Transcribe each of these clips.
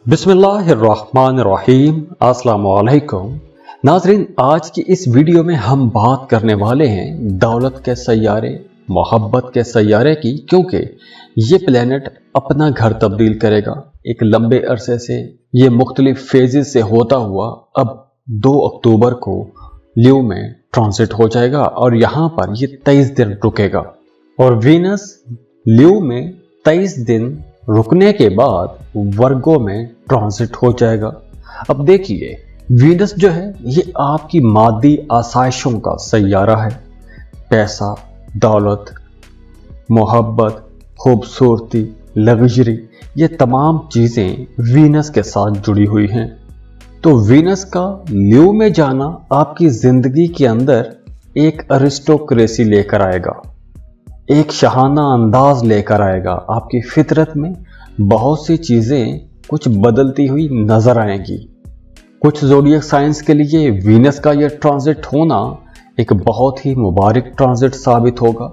बिस्मिल्लाहिर्रहमानिर्रहीम। अस्सलाम वालेकुम नाज़रीन, आज की इस वीडियो में हम बात करने वाले हैं दौलत के सैयारे, मोहब्बत के सैयारे की, क्योंकि ये प्लेनेट अपना घर तब्दील करेगा। एक लंबे अरसे से ये मुख्तलिफ फेजेस से होता हुआ अब 2 अक्टूबर को लियो में ट्रांजिट हो जाएगा और यहाँ पर ये 23 दिन रुकेगा और वीनस लियो में 23 दिन रुकने के बाद वर्गो में ट्रांजिट हो जाएगा। अब देखिए, वीनस जो है ये आपकी मादी आसाइशों का सैयारा है। पैसा, दौलत, मोहब्बत, खूबसूरती, लग्जरी, ये तमाम चीज़ें वीनस के साथ जुड़ी हुई हैं। तो वीनस का लियो में जाना आपकी ज़िंदगी के अंदर एक अरिस्टोक्रेसी लेकर आएगा, एक शहाना अंदाज लेकर आएगा। आपकी फितरत में बहुत सी चीज़ें कुछ बदलती हुई नज़र आएंगी। कुछ ज़ोडिएक साइंस के लिए वीनस का यह ट्रांजिट होना एक बहुत ही मुबारक ट्रांजिट साबित होगा,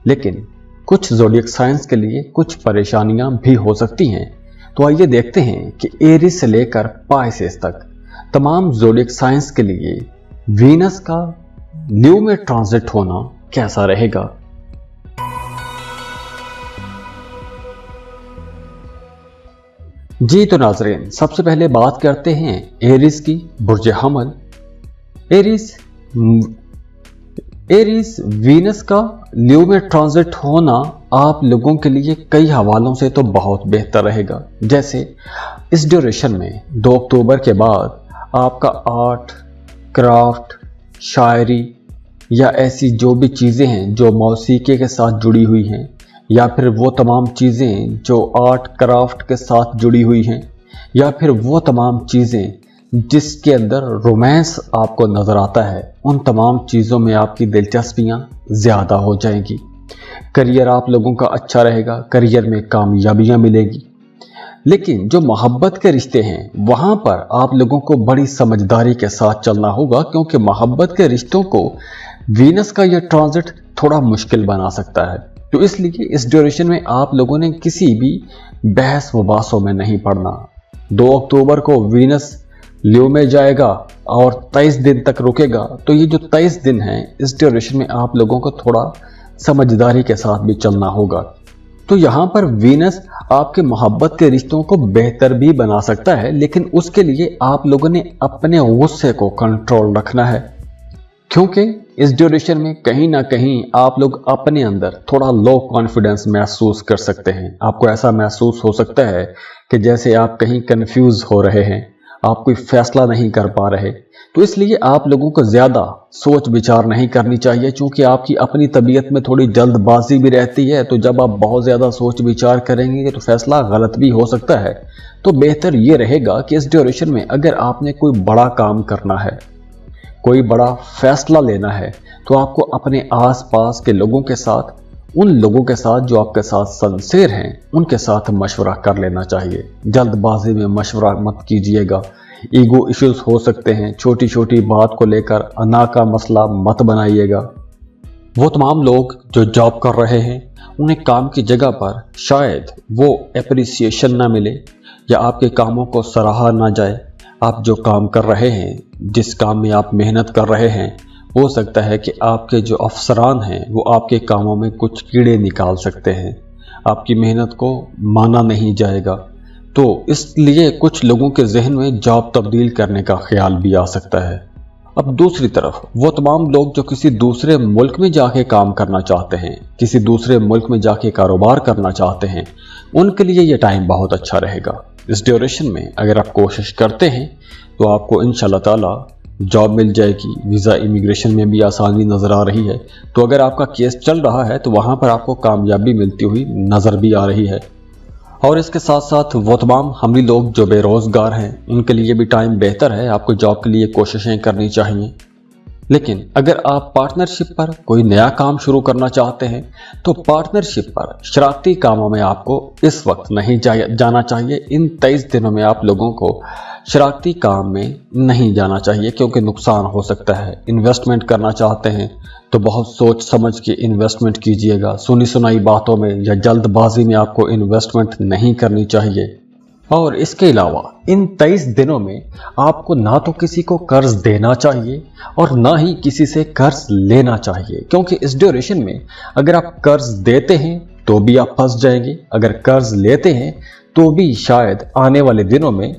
लेकिन कुछ ज़ोडिएक साइंस के लिए कुछ परेशानियां भी हो सकती हैं। तो आइए देखते हैं कि एरीज से लेकर पाइसेस तक तमाम ज़ोडिएक साइंस के लिए वीनस का लियो में ट्रांजिट होना कैसा रहेगा। जी तो नाज़रीन, सबसे पहले बात करते हैं एरीज की, बुर्ज हमल। एरीज वीनस का लियो में ट्रांजिट होना आप लोगों के लिए कई हवालों से तो बहुत बेहतर रहेगा। जैसे इस ड्यूरेशन में 2 अक्टूबर के बाद आपका आर्ट, क्राफ्ट, शायरी या ऐसी जो भी चीज़ें हैं जो मौसीकी के साथ जुड़ी हुई हैं, या फिर वो तमाम चीज़ें जो आर्ट क्राफ्ट के साथ जुड़ी हुई हैं, या फिर वो तमाम चीज़ें जिसके अंदर रोमांस आपको नज़र आता है, उन तमाम चीज़ों में आपकी दिलचस्पियाँ ज़्यादा हो जाएंगी। करियर आप लोगों का अच्छा रहेगा, करियर में कामयाबियाँ मिलेगी। लेकिन जो मोहब्बत के रिश्ते हैं वहाँ पर आप लोगों को बड़ी समझदारी के साथ चलना होगा, क्योंकि मोहब्बत के रिश्तों को वीनस का यह ट्रांजिट थोड़ा मुश्किल बना सकता है। तो इसलिए इस ड्यूरेशन में आप लोगों ने किसी भी बहस मुबासों में नहीं पड़ना। 2 अक्टूबर को वीनस लियो में जाएगा और 23 दिन तक रुकेगा। तो ये जो 23 दिन हैं, इस ड्यूरेशन में आप लोगों को थोड़ा समझदारी के साथ भी चलना होगा। तो यहाँ पर वीनस आपके मोहब्बत के रिश्तों को बेहतर भी बना सकता है, लेकिन उसके लिए आप लोगों ने अपने गुस्से को कंट्रोल रखना है, क्योंकि इस ड्यूरेशन में कहीं ना कहीं आप लोग अपने अंदर थोड़ा लो कॉन्फिडेंस महसूस कर सकते हैं। आपको ऐसा महसूस हो सकता है कि जैसे आप कहीं कंफ्यूज हो रहे हैं, आप कोई फैसला नहीं कर पा रहे। तो इसलिए आप लोगों को ज़्यादा सोच विचार नहीं करनी चाहिए, क्योंकि आपकी अपनी तबीयत में थोड़ी जल्दबाजी भी रहती है। तो जब आप बहुत ज़्यादा सोच विचार करेंगे तो फैसला गलत भी हो सकता है। तो बेहतर ये रहेगा कि इस ड्यूरेशन में अगर आपने कोई बड़ा काम करना है, कोई बड़ा फैसला लेना है, तो आपको अपने आसपास के लोगों के साथ, उन लोगों के साथ जो आपके साथ सिंसियर हैं, उनके साथ मशवरा कर लेना चाहिए। जल्दबाजी में मशवरा मत कीजिएगा, ईगो इश्यूज हो सकते हैं। छोटी छोटी बात को लेकर अना का मसला मत बनाइएगा। वो तमाम लोग जो जॉब कर रहे हैं, उन्हें काम की जगह पर शायद वो एप्रिसिएशन ना मिले या आपके कामों को सराहा ना जाए। आप जो काम कर रहे हैं, जिस काम में आप मेहनत कर रहे हैं, हो सकता है कि आपके जो अफसरान हैं वो आपके कामों में कुछ कीड़े निकाल सकते हैं, आपकी मेहनत को माना नहीं जाएगा। तो इसलिए कुछ लोगों के जहन में जॉब तब्दील करने का ख्याल भी आ सकता है। अब दूसरी तरफ वो तमाम लोग जो किसी दूसरे मुल्क में जाके काम करना चाहते हैं, किसी दूसरे मुल्क में जाके कारोबार करना चाहते हैं, उनके लिए ये टाइम बहुत अच्छा रहेगा। इस ड्यूरेशन में अगर आप कोशिश करते हैं तो आपको इंशाल्लाह ताला जॉब मिल जाएगी। वीज़ा इमिग्रेशन में भी आसानी नज़र आ रही है। तो अगर आपका केस चल रहा है तो वहाँ पर आपको कामयाबी मिलती हुई नज़र भी आ रही है। और इसके साथ साथ वो तमाम हमली लोग जो बेरोज़गार हैं, उनके लिए भी टाइम बेहतर है। आपको जॉब के लिए कोशिशें करनी चाहिए। लेकिन अगर आप पार्टनरशिप पर कोई नया काम शुरू करना चाहते हैं तो पार्टनरशिप पर शरारती कामों में आपको इस वक्त नहीं जाना चाहिए। इन 23 दिनों में आप लोगों को शरारती काम में नहीं जाना चाहिए, क्योंकि नुकसान हो सकता है। इन्वेस्टमेंट करना चाहते हैं तो बहुत सोच समझ के इन्वेस्टमेंट कीजिएगा। सुनी सुनाई बातों में या जल्दबाजी में आपको इन्वेस्टमेंट नहीं करनी चाहिए। और इसके अलावा इन 23 दिनों में आपको ना तो किसी को कर्ज देना चाहिए और ना ही किसी से कर्ज लेना चाहिए, क्योंकि इस ड्यूरेशन में अगर आप कर्ज देते हैं तो भी आप फंस जाएंगे, अगर कर्ज लेते हैं तो भी शायद आने वाले दिनों में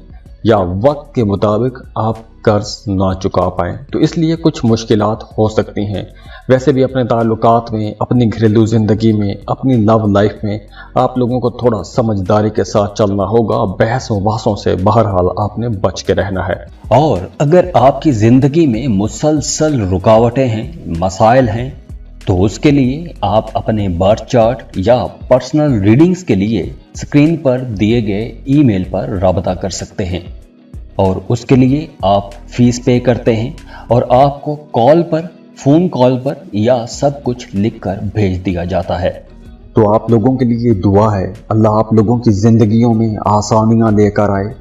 या वक्त के मुताबिक आप कर्ज ना चुका पाएं। तो इसलिए कुछ मुश्किलात हो सकती हैं। वैसे भी अपने ताल्लुकात में, अपनी घरेलू ज़िंदगी में, अपनी लव लाइफ में आप लोगों को थोड़ा समझदारी के साथ चलना होगा। बहसों बहसों से बहरहाल आपने बच के रहना है। और अगर आपकी ज़िंदगी में मुसलसल रुकावटें हैं, मसाइल हैं, तो उसके लिए आप अपने बर्थ चार्ट या पर्सनल रीडिंग्स के लिए स्क्रीन पर दिए गए ईमेल पर राबता कर सकते हैं और उसके लिए आप फीस पे करते हैं और आपको कॉल पर, फ़ोन कॉल पर या सब कुछ लिखकर भेज दिया जाता है। तो आप लोगों के लिए दुआ है, अल्लाह आप लोगों की ज़िंदगियों में आसानियाँ लेकर आए,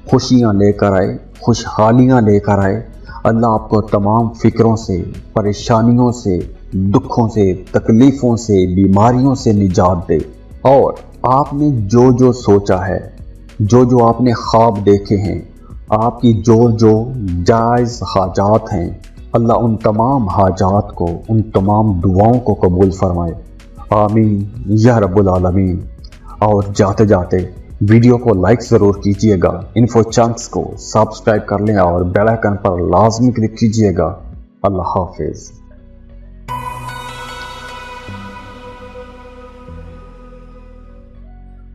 खुशियाँ लेकर आए, खुशहालियाँ लेकर आए। अल्लाह आपको तमाम फ़िक्रों से, परेशानियों से, दुखों से, तकलीफ़ों से, बीमारियों से निजात दे। और आपने जो जो सोचा है, जो जो आपने ख्वाब देखे हैं, आपकी जो जो जायज़ हाजात हैं, अल्लाह उन तमाम हाजात को, उन तमाम दुआओं को कबूल फरमाए। आमीन या रब्बुल आलमीन। और जाते जाते वीडियो को लाइक ज़रूर कीजिएगा, इन्फो चंक्स को सब्सक्राइब कर लें और बेल आइकन पर लाजमी क्लिक कीजिएगा। अल्लाह हाफिज़।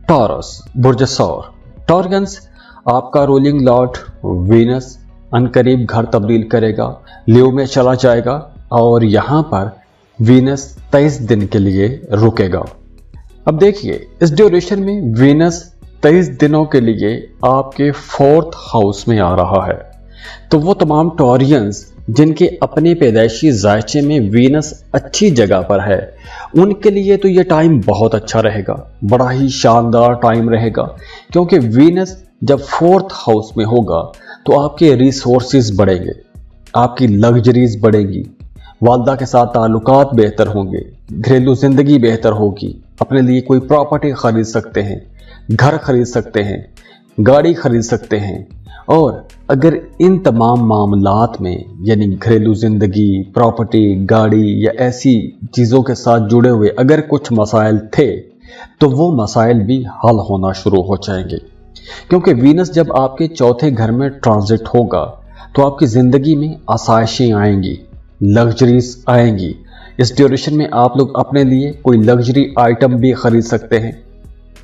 टॉरस, बुर्ज सौर। टॉरियंस, आपका रूलिंग लॉर्ड वीनस अनकरीब घर तब्दील करेगा, लियो में चला जाएगा और यहाँ पर वीनस 23 दिन के लिए रुकेगा। अब देखिए, इस ड्यूरेशन में वीनस 23 दिनों के लिए आपके 4th हाउस में आ रहा है। तो वो तमाम टॉरियंस जिनके अपने पैदाइशी जायचे में वीनस अच्छी जगह पर है, उनके लिए तो ये टाइम बहुत अच्छा रहेगा, बड़ा ही शानदार टाइम रहेगा। क्योंकि वीनस जब 4th हाउस में होगा तो आपके रिसोर्सेज बढ़ेंगे, आपकी लग्जरीज बढ़ेंगी, वालदा के साथ ताल्लुकात बेहतर होंगे, घरेलू ज़िंदगी बेहतर होगी, अपने लिए कोई प्रॉपर्टी खरीद सकते हैं, घर खरीद सकते हैं, गाड़ी खरीद सकते हैं। और अगर इन तमाम मामलात में, यानी घरेलू ज़िंदगी, प्रॉपर्टी, गाड़ी या ऐसी चीज़ों के साथ जुड़े हुए अगर कुछ मसाइल थे, तो वो मसाइल भी हल होना शुरू हो जाएंगे। क्योंकि वीनस जब आपके 4थे घर में ट्रांजिट होगा तो आपकी ज़िंदगी में आसाइशें आएंगी, लग्जरीज आएंगी। इस ड्यूरेशन में आप लोग अपने लिए कोई लग्जरी आइटम भी खरीद सकते हैं,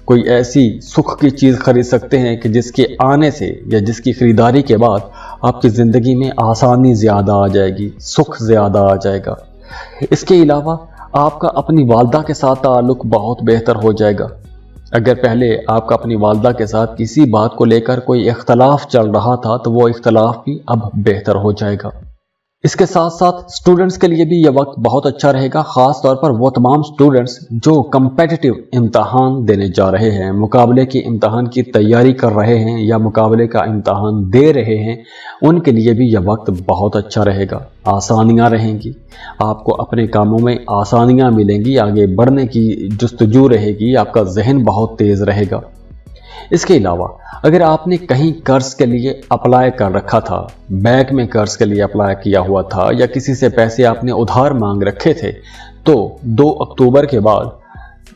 कोई ऐसी सुख की चीज़ खरीद सकते हैं कि जिसके आने से या जिसकी ख़रीदारी के बाद आपकी ज़िंदगी में आसानी ज़्यादा आ जाएगी, सुख ज़्यादा आ जाएगा। इसके अलावा आपका अपनी वालदा के साथ ताल्लुक़ बहुत बेहतर हो जाएगा। अगर पहले आपका अपनी वालदा के साथ किसी बात को लेकर कोई इख्तलाफ चल रहा था, तो वो इख्तलाफ भी अब बेहतर हो जाएगा। इसके साथ साथ स्टूडेंट्स के लिए भी यह वक्त बहुत अच्छा रहेगा, ख़ास तौर पर वो तमाम स्टूडेंट्स जो कम्पेटिटिव इम्तहान देने जा रहे हैं, मुकाबले के इम्तहान की तैयारी कर रहे हैं या मुकाबले का इम्तहान दे रहे हैं, उनके लिए भी यह वक्त बहुत अच्छा रहेगा। आसानियाँ रहेंगी, आपको अपने कामों में आसानियाँ मिलेंगी, आगे बढ़ने की जुस्तजू रहेगी, आपका जहन बहुत तेज़ रहेगा। इसके अलावा अगर आपने कहीं कर्ज के लिए अप्लाई कर रखा था, बैंक में कर्ज के लिए अप्लाई किया हुआ था या किसी से पैसे आपने उधार मांग रखे थे, तो 2 अक्टूबर के बाद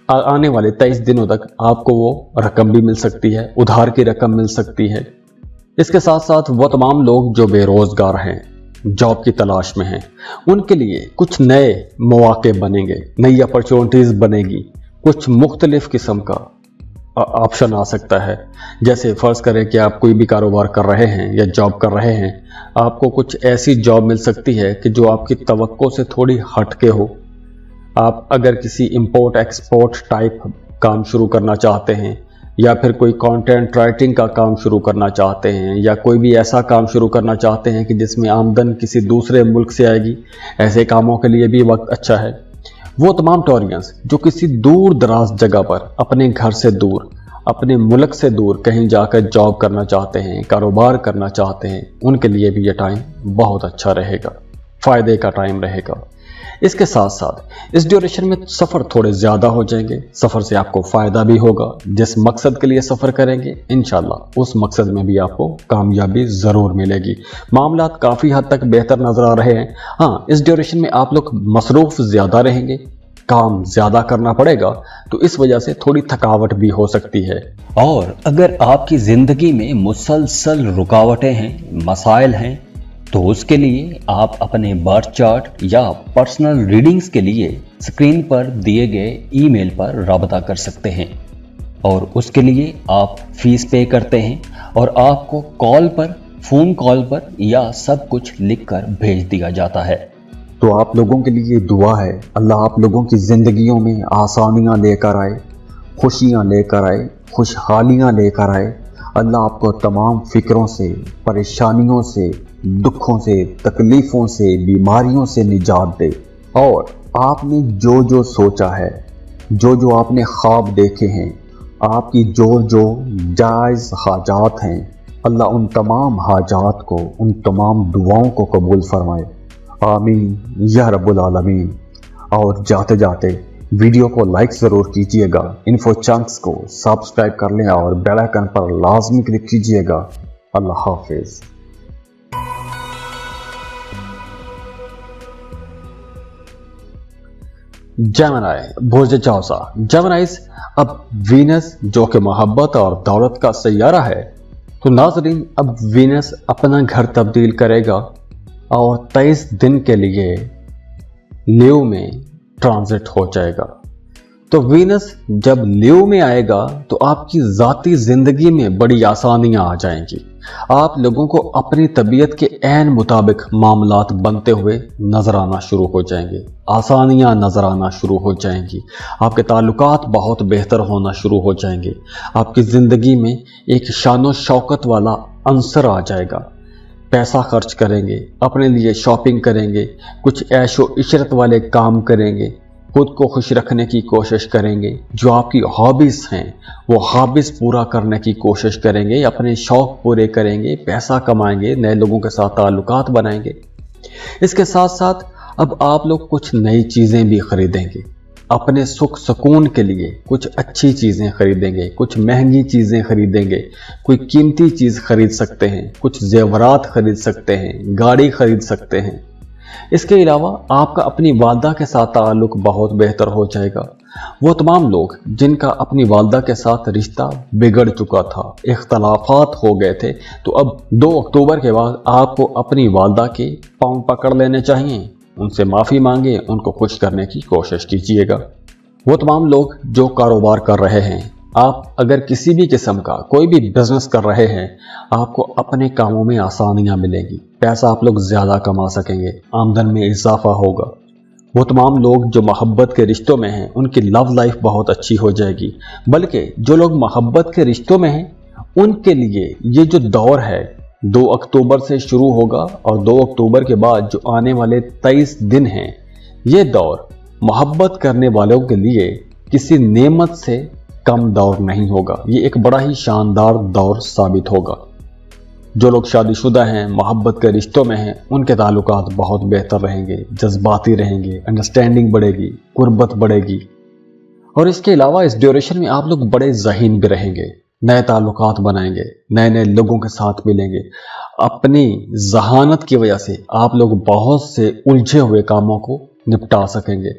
आने वाले 23 दिनों तक आपको वो रकम भी मिल सकती है, उधार की रकम मिल सकती है। इसके साथ साथ वो तमाम लोग जो बेरोजगार हैं, जॉब की तलाश में हैं, उनके लिए कुछ नए मौके बनेंगे, नई अपॉर्चुनिटीज़ बनेगी, कुछ मुख्तलिफ किस्म का ऑप्शन आ सकता है। जैसे फ़र्ज़ करें कि आप कोई भी कारोबार कर रहे हैं या जॉब कर रहे हैं, आपको कुछ ऐसी जॉब मिल सकती है कि जो आपकी तवक्को से थोड़ी हटके हो। आप अगर किसी इंपोर्ट एक्सपोर्ट टाइप काम शुरू करना चाहते हैं या फिर कोई कंटेंट राइटिंग का काम शुरू करना चाहते हैं या कोई भी ऐसा काम शुरू करना चाहते हैं कि जिसमें आमदन किसी दूसरे मुल्क से आएगी, ऐसे कामों के लिए भी वक्त अच्छा है। वो तमाम टॉरियंस जो किसी दूर दराज जगह पर, अपने घर से दूर, अपने मुल्क से दूर कहीं जाकर जॉब करना चाहते हैं, कारोबार करना चाहते हैं, उनके लिए भी ये टाइम बहुत अच्छा रहेगा, फ़ायदे का टाइम रहेगा। इसके साथ साथ इस ड्यूरेशन में सफ़र थोड़े ज़्यादा हो जाएंगे। सफ़र से आपको फ़ायदा भी होगा। जिस मकसद के लिए सफ़र करेंगे इंशाल्लाह उस मकसद में भी आपको कामयाबी ज़रूर मिलेगी। मामलात काफ़ी हद तक बेहतर नज़र आ रहे हैं। हाँ, इस ड्यूरेशन में आप लोग मसरूफ़ ज़्यादा रहेंगे, काम ज़्यादा करना पड़ेगा, तो इस वजह से थोड़ी थकावट भी हो सकती है। और अगर आपकी ज़िंदगी में मुसलसल रुकावटें हैं, मसाइल हैं, तो उसके लिए आप अपने बर्थ चार्ट या पर्सनल रीडिंग्स के लिए स्क्रीन पर दिए गए ईमेल पर राबता कर सकते हैं और उसके लिए आप फीस पे करते हैं और आपको फ़ोन कॉल पर या सब कुछ लिखकर भेज दिया जाता है। तो आप लोगों के लिए दुआ है, अल्लाह आप लोगों की ज़िंदगियों में आसानियाँ लेकर आए, खुशियाँ लेकर आए, खुशहालियाँ लेकर आए। अल्लाह आपको तमाम फ़िक्रों से, परेशानियों से, दुखों से, तकलीफ़ों से, बीमारियों से निजात दे। और आपने जो जो सोचा है, जो जो आपने ख्वाब देखे हैं, आपकी जो जो जायज़ हाजात हैं, अल्लाह उन तमाम हाजात को, उन तमाम दुआओं को कबूल फरमाए। आमीन या रब्बुल आलमीन। और जाते जाते वीडियो को लाइक ज़रूर कीजिएगा, इन्फो चंक्स को सब्सक्राइब कर लें और बेल आइकन पर लाजमी क्लिक कीजिएगा। अल्लाह हाफिज़। जेमिनी भोज चौसा। जेमिनीज अब वीनस जो कि मोहब्बत और दौलत का सैयारा है, तो नाजरीन अब वीनस अपना घर तब्दील करेगा और 23 दिन के लिए लियो में ट्रांजिट हो जाएगा। तो वीनस जब लियो में आएगा तो आपकी ज़ाती ज़िंदगी में बड़ी आसानियां आ जाएंगी। आप लोगों को अपनी तबीयत के ऐन मुताबिक मामलात बनते हुए नज़र आना शुरू हो जाएंगे, आसानियां नज़र आना शुरू हो जाएंगी, आपके ताल्लुकात बहुत बेहतर होना शुरू हो जाएंगे, आपकी ज़िंदगी में एक शानो शौकत वाला अंसर आ जाएगा। पैसा खर्च करेंगे, अपने लिए शॉपिंग करेंगे, कुछ ऐशो इशरत वाले काम करेंगे, खुद को खुश रखने की कोशिश करेंगे, जो आपकी हॉबीज़ हैं वो हॉबीज़ पूरा करने की कोशिश करेंगे, अपने शौक़ पूरे करेंगे, पैसा कमाएंगे, नए लोगों के साथ ताल्लुकात बनाएंगे। इसके साथ साथ अब आप लोग कुछ नई चीज़ें भी खरीदेंगे, अपने सुख सुकून के लिए कुछ अच्छी चीज़ें खरीदेंगे, कुछ महंगी चीज़ें खरीदेंगे, कोई कीमती चीज़ खरीद सकते हैं, कुछ जेवरात खरीद सकते हैं, गाड़ी खरीद सकते हैं। इसके अलावा आपका अपनी वालदा के साथ ताल्लुक बहुत बेहतर हो जाएगा। वो तमाम लोग जिनका अपनी वालदा के साथ रिश्ता बिगड़ चुका था, इख्तलाफात हो गए थे, तो अब 2 अक्टूबर के बाद आपको अपनी वालदा के पाँव पकड़ लेने चाहिए, उनसे माफ़ी मांगे, उनको खुश करने की कोशिश कीजिएगा। वो तमाम लोग जो कारोबार कर रहे हैं, आप अगर किसी भी किस्म का कोई भी बिजनेस कर रहे हैं, आपको अपने कामों में आसानियां मिलेंगी, पैसा आप लोग ज़्यादा कमा सकेंगे, आमदन में इजाफा होगा। वो तमाम लोग जो मोहब्बत के रिश्तों में हैं, उनकी लव लाइफ बहुत अच्छी हो जाएगी। बल्कि जो लोग मोहब्बत के रिश्तों में हैं, उनके लिए ये जो दौर है 2 अक्टूबर से शुरू होगा और 2 अक्टूबर के बाद जो आने वाले 23 दिन हैं, ये दौर मोहब्बत करने वालों के लिए किसी नेमत से कम दौर नहीं होगा। ये एक बड़ा ही शानदार दौर साबित होगा। जो लोग शादीशुदा हैं, मोहब्बत के रिश्तों में हैं, उनके ताल्लुकात बहुत बेहतर रहेंगे, जज्बाती रहेंगे, अंडरस्टैंडिंग बढ़ेगी, कुर्बत बढ़ेगी। और इसके अलावा इस ड्यूरेशन में आप लोग बड़े ज़हीन भी रहेंगे, नए ताल्लुकात बनाएंगे, नए नए लोगों के साथ मिलेंगे। अपनी जहानत की वजह से आप लोग बहुत से उलझे हुए कामों को निपटा सकेंगे।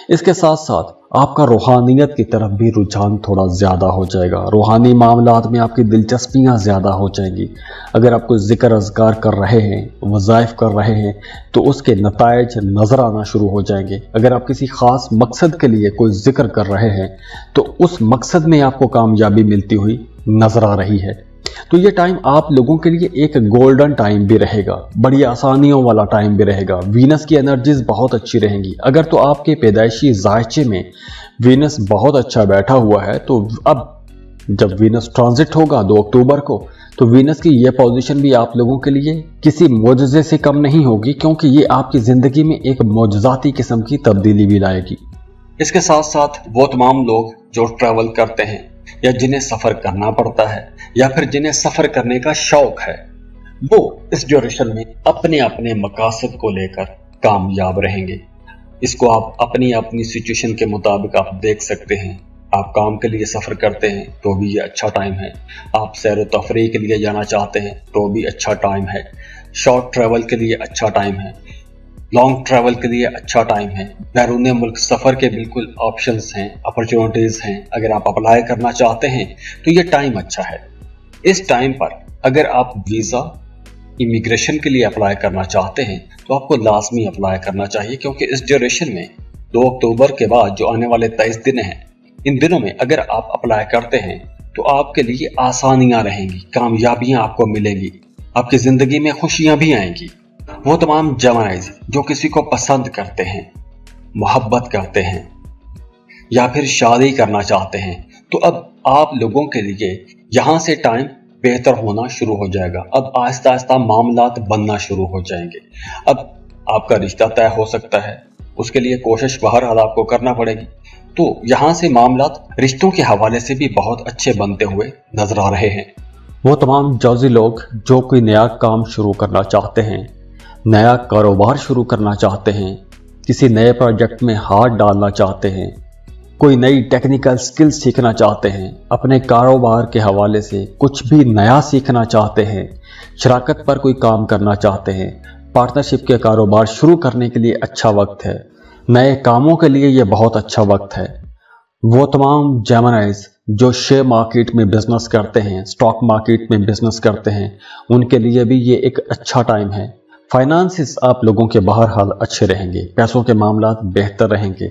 इसके साथ साथ आपका रूहानियत की तरफ भी रुझान थोड़ा ज़्यादा हो जाएगा, रूहानी मामलात में आपकी दिलचस्पियाँ ज़्यादा हो जाएंगी। अगर आप कोई ज़िक्र अज़कार कर रहे हैं, वज़ाइफ कर रहे हैं, तो उसके नताइज नज़र आना शुरू हो जाएंगे। अगर आप किसी ख़ास मकसद के लिए कोई ज़िक्र कर रहे हैं, तो उस मकसद में आपको कामयाबी मिलती हुई नज़र आ रही है। तो ये टाइम आप लोगों के लिए एक गोल्डन टाइम भी रहेगा, बड़ी आसानियों वाला टाइम भी रहेगा। वीनस की एनर्जीज बहुत अच्छी रहेंगी। अगर तो आपके पैदाइशी जायचे में वीनस बहुत अच्छा बैठा हुआ है, तो अब जब वीनस ट्रांजिट होगा 2 अक्टूबर को, तो वीनस की यह पोजीशन भी आप लोगों के लिए किसी मोजज़े से कम नहीं होगी, क्योंकि ये आपकी ज़िंदगी में एक मोजज़ाती किस्म की तब्दीली भी लाएगी। इसके साथ साथ वो तमाम लोग जो ट्रैवल करते हैं या जिन्हें सफ़र करना पड़ता है या फिर जिन्हें सफ़र करने का शौक़ है, वो इस ड्यूरेशन में अपने अपने मकासद को लेकर कामयाब रहेंगे। इसको आप अपनी अपनी सिचुएशन के मुताबिक आप देख सकते हैं। आप काम के लिए सफ़र करते हैं तो भी ये अच्छा टाइम है, आप सैर व तफरीह के लिए जाना चाहते हैं तो भी अच्छा टाइम है, शॉर्ट ट्रैवल के लिए अच्छा टाइम है, लॉन्ग ट्रैवल के लिए अच्छा टाइम है, बैरून मुल्क सफ़र के बिल्कुल ऑप्शंस हैं, अपॉर्चुनिटीज़ हैं। अगर आप अप्लाई करना चाहते हैं तो ये टाइम अच्छा है। इस टाइम पर अगर आप वीज़ा इमिग्रेशन के लिए अप्लाई करना चाहते हैं तो आपको लाजमी अप्लाई करना चाहिए, क्योंकि इस ड्यूरेशन में 2 अक्टूबर के बाद जो आने वाले 23 दिन हैं, इन दिनों में अगर आप अप्लाई करते हैं तो आपके लिए आसानियां रहेंगी, कामयाबियां आपको मिलेंगी, आपकी ज़िंदगी में खुशियां भी आएंगी। वो तमाम जमाइज जो किसी को पसंद करते हैं, मोहब्बत करते हैं या फिर शादी करना चाहते हैं, तो अब आप लोगों के लिए यहाँ से टाइम बेहतर होना शुरू हो जाएगा। अब आहिस्ता आहिस्ता मामलात बनना शुरू हो जाएंगे। अब आपका रिश्ता तय हो सकता है, उसके लिए कोशिश बहरहाल आपको करना पड़ेगी। तो यहाँ से मामलात रिश्तों के हवाले से भी बहुत अच्छे बनते हुए नजर आ रहे हैं। वो तमाम जौजी लोग जो कोई नया काम शुरू करना चाहते हैं, नया कारोबार शुरू करना चाहते हैं, किसी नए प्रोजेक्ट में हाथ डालना चाहते हैं, कोई नई टेक्निकल स्किल सीखना चाहते हैं, अपने कारोबार के हवाले से कुछ भी नया सीखना चाहते हैं, शराकत पर कोई काम करना चाहते हैं, पार्टनरशिप के कारोबार शुरू करने के लिए अच्छा वक्त है, नए कामों के लिए ये बहुत अच्छा वक्त है। वो तमाम जेमिनीज जो शेयर मार्केट में बिजनेस करते हैं, स्टॉक मार्केट में बिजनेस करते हैं, उनके लिए भी ये एक अच्छा टाइम है। फाइनेंसिस आप लोगों के बहरहाल अच्छे रहेंगे, पैसों के मामलात बेहतर रहेंगे।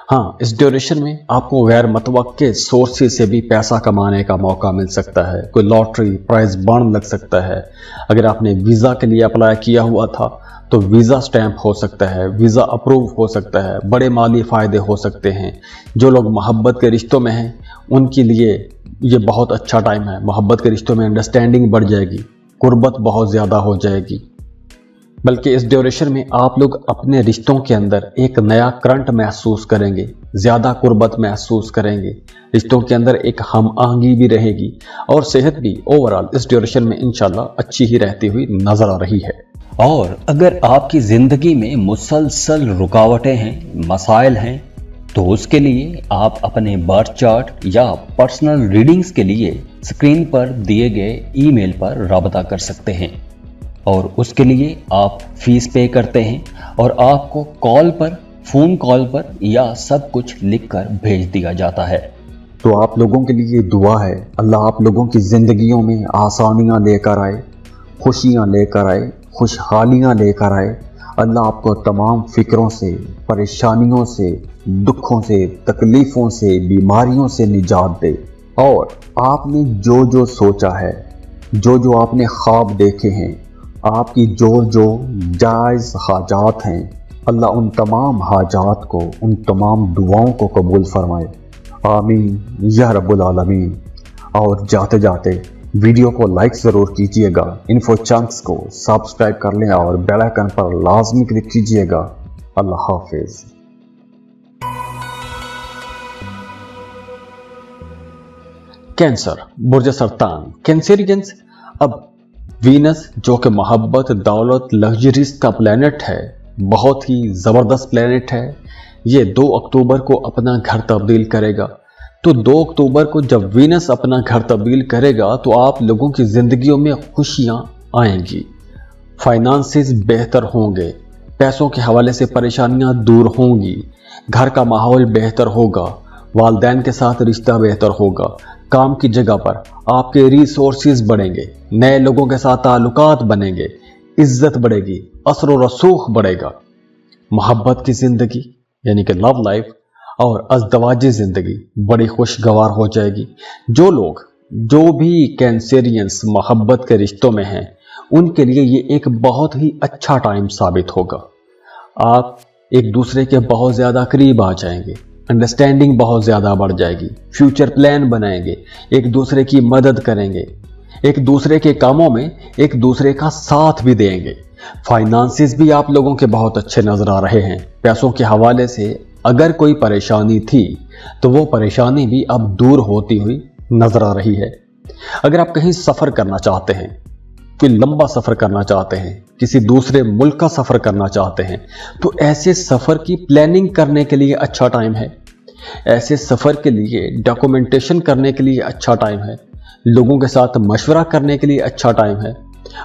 हाँ, इस ड्यूरेशन में आपको गैर मुतवक्के सोर्सेज से भी पैसा कमाने का मौका मिल सकता है। कोई लॉटरी प्राइज बॉन्ड लग सकता है। अगर आपने वीज़ा के लिए अप्लाई किया हुआ था तो वीज़ा स्टैंप हो सकता है, वीज़ा अप्रूव हो सकता है, बड़े माली फ़ायदे हो सकते हैं। जो लोग मोहब्बत के रिश्तों में हैं उनके लिए ये बहुत अच्छा टाइम है। मोहब्बत के रिश्तों में अंडरस्टैंडिंग बढ़ जाएगी, कुर्बत बहुत ज़्यादा हो जाएगी। बल्कि इस ड्यूरेशन में आप लोग अपने रिश्तों के अंदर एक नया करंट महसूस करेंगे, ज़्यादा कुर्बत महसूस करेंगे, रिश्तों के अंदर एक हम आहंगी भी रहेगी और सेहत भी ओवरऑल इस ड्यूरेशन में इंशाल्लाह अच्छी ही रहती हुई नज़र आ रही है। और अगर आपकी ज़िंदगी में मुसलसल रुकावटें हैं, मसाइल हैं, तो उसके लिए आप अपने बर्थ चार्ट या पर्सनल रीडिंग्स के लिए स्क्रीन पर दिए गए ईमेल पर राबता कर सकते हैं और उसके लिए आप फीस पे करते हैं और आपको कॉल पर, फ़ोन कॉल पर या सब कुछ लिखकर भेज दिया जाता है। तो आप लोगों के लिए दुआ है, अल्लाह आप लोगों की ज़िंदगियों में आसानियाँ लेकर आए, खुशियाँ लेकर आए, खुशहालियाँ लेकर आए। अल्लाह आपको तमाम फ़िक्रों से, परेशानियों से, दुखों से, तकलीफ़ों से, बीमारियों से निजात दे। और आपने जो जो सोचा है, जो जो आपने ख्वाब देखे हैं, आपकी जो जो जायज़ हाजात हैं, अल्लाह उन तमाम हाजात को, उन तमाम दुआओं को कबूल फरमाए। आमीन या रब्बुल आलमीन। और जाते जाते वीडियो को लाइक ज़रूर कीजिएगा, इन्फो चंक्स को सब्सक्राइब कर लें और बेल आइकन पर लाजमी क्लिक कीजिएगा। अल्लाह हाफिज़। कैंसर, बुर्ज सरतान, कैंसेरियंस। अब वीनस जो कि मोहब्बत, दौलत, लग्जरीज का प्लेनेट है, बहुत ही ज़बरदस्त प्लेनेट है, ये 2 अक्टूबर को अपना घर तब्दील करेगा। तो 2 अक्टूबर को जब वीनस अपना घर तब्दील करेगा तो आप लोगों की ज़िंदगियों में खुशियाँ आएंगी, फाइनेंसेस बेहतर होंगे, पैसों के हवाले से परेशानियाँ दूर होंगी, घर का माहौल बेहतर होगा, वालिदैन के साथ रिश्ता बेहतर होगा, काम की जगह पर आपके रिसोर्सेज बढ़ेंगे, नए लोगों के साथ ताल्लुकात बनेंगे, इज्जत बढ़ेगी, असर व रसूख बढ़ेगा। मोहब्बत की ज़िंदगी यानी कि लव लाइफ और अज़दवाजी ज़िंदगी बड़ी खुशगवार हो जाएगी। जो लोग, जो भी कैंसेरियंस मोहब्बत के रिश्तों में हैं, उनके लिए ये एक बहुत ही अच्छा टाइम साबित होगा। आप एक दूसरे के बहुत ज़्यादा करीब आ जाएंगे, अंडरस्टैंडिंग बहुत ज़्यादा बढ़ जाएगी, फ्यूचर प्लान बनाएंगे, एक दूसरे की मदद करेंगे, एक दूसरे के कामों में एक दूसरे का साथ भी देंगे। फाइनेंसेस भी आप लोगों के बहुत अच्छे नज़र आ रहे हैं। पैसों के हवाले से अगर कोई परेशानी थी तो वो परेशानी भी अब दूर होती हुई नज़र आ रही है। अगर आप कहीं सफ़र करना चाहते हैं, कोई लंबा सफर करना चाहते हैं, किसी दूसरे मुल्क का सफर करना चाहते हैं, तो ऐसे सफर की प्लानिंग करने के लिए अच्छा टाइम है। ऐसे सफर के लिए डॉक्यूमेंटेशन करने के लिए अच्छा टाइम है। लोगों के साथ मशवरा करने के लिए अच्छा टाइम है।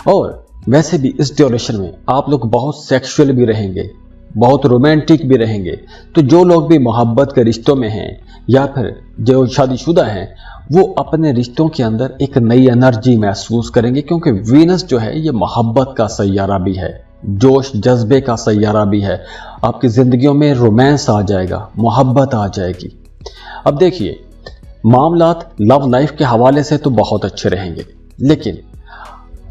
और वैसे भी इस ड्यूरेशन में आप लोग बहुत सेक्सुअल भी रहेंगे, बहुत रोमांटिक भी रहेंगे। तो जो लोग भी मोहब्बत के रिश्तों में हैं या फिर जो शादीशुदा हैं, वो अपने रिश्तों के अंदर एक नई एनर्जी महसूस करेंगे, क्योंकि वीनस जो है ये मोहब्बत का सैयारा भी है, जोश जज्बे का सैयारा भी है। आपकी जिंदगियों में रोमांस आ जाएगा, मोहब्बत आ जाएगी। अब देखिए, मामलात लव लाइफ के हवाले से तो बहुत अच्छे रहेंगे, लेकिन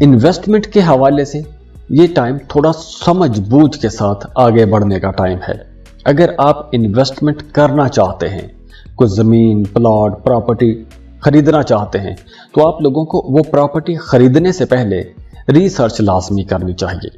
इन्वेस्टमेंट के हवाले से ये टाइम थोड़ा समझ बूझ के साथ आगे बढ़ने का टाइम है। अगर आप इन्वेस्टमेंट करना चाहते हैं, कोई ज़मीन, प्लॉट, प्रॉपर्टी खरीदना चाहते हैं, तो आप लोगों को वो प्रॉपर्टी खरीदने से पहले रिसर्च लाजमी करनी चाहिए,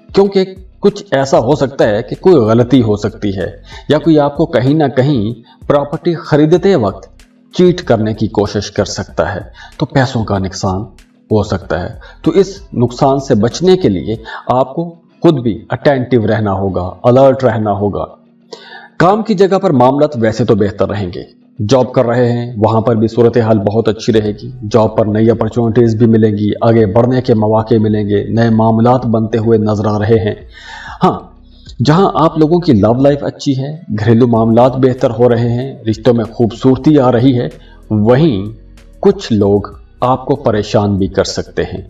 क्योंकि कुछ ऐसा हो सकता है कि कोई गलती हो सकती है या कोई आपको कहीं ना कहीं प्रॉपर्टी खरीदते वक्त चीट करने की कोशिश कर सकता है, तो पैसों का नुकसान हो सकता है। तो इस नुकसान से बचने के लिए आपको खुद भी अटेंटिव रहना होगा, अलर्ट रहना होगा। काम की जगह पर मामलात वैसे तो बेहतर रहेंगे। जॉब कर रहे हैं वहां पर भी सूरत हाल बहुत अच्छी रहेगी। जॉब पर नई अपॉर्चुनिटीज भी मिलेंगी, आगे बढ़ने के मौके मिलेंगे, नए मामलात बनते हुए नजर आ रहे हैं। हाँ, जहां आप लोगों की लव लाइफ अच्छी है, घरेलू मामलात बेहतर हो रहे हैं, रिश्तों में खूबसूरती आ रही है, वहीं कुछ लोग आपको परेशान भी कर सकते हैं।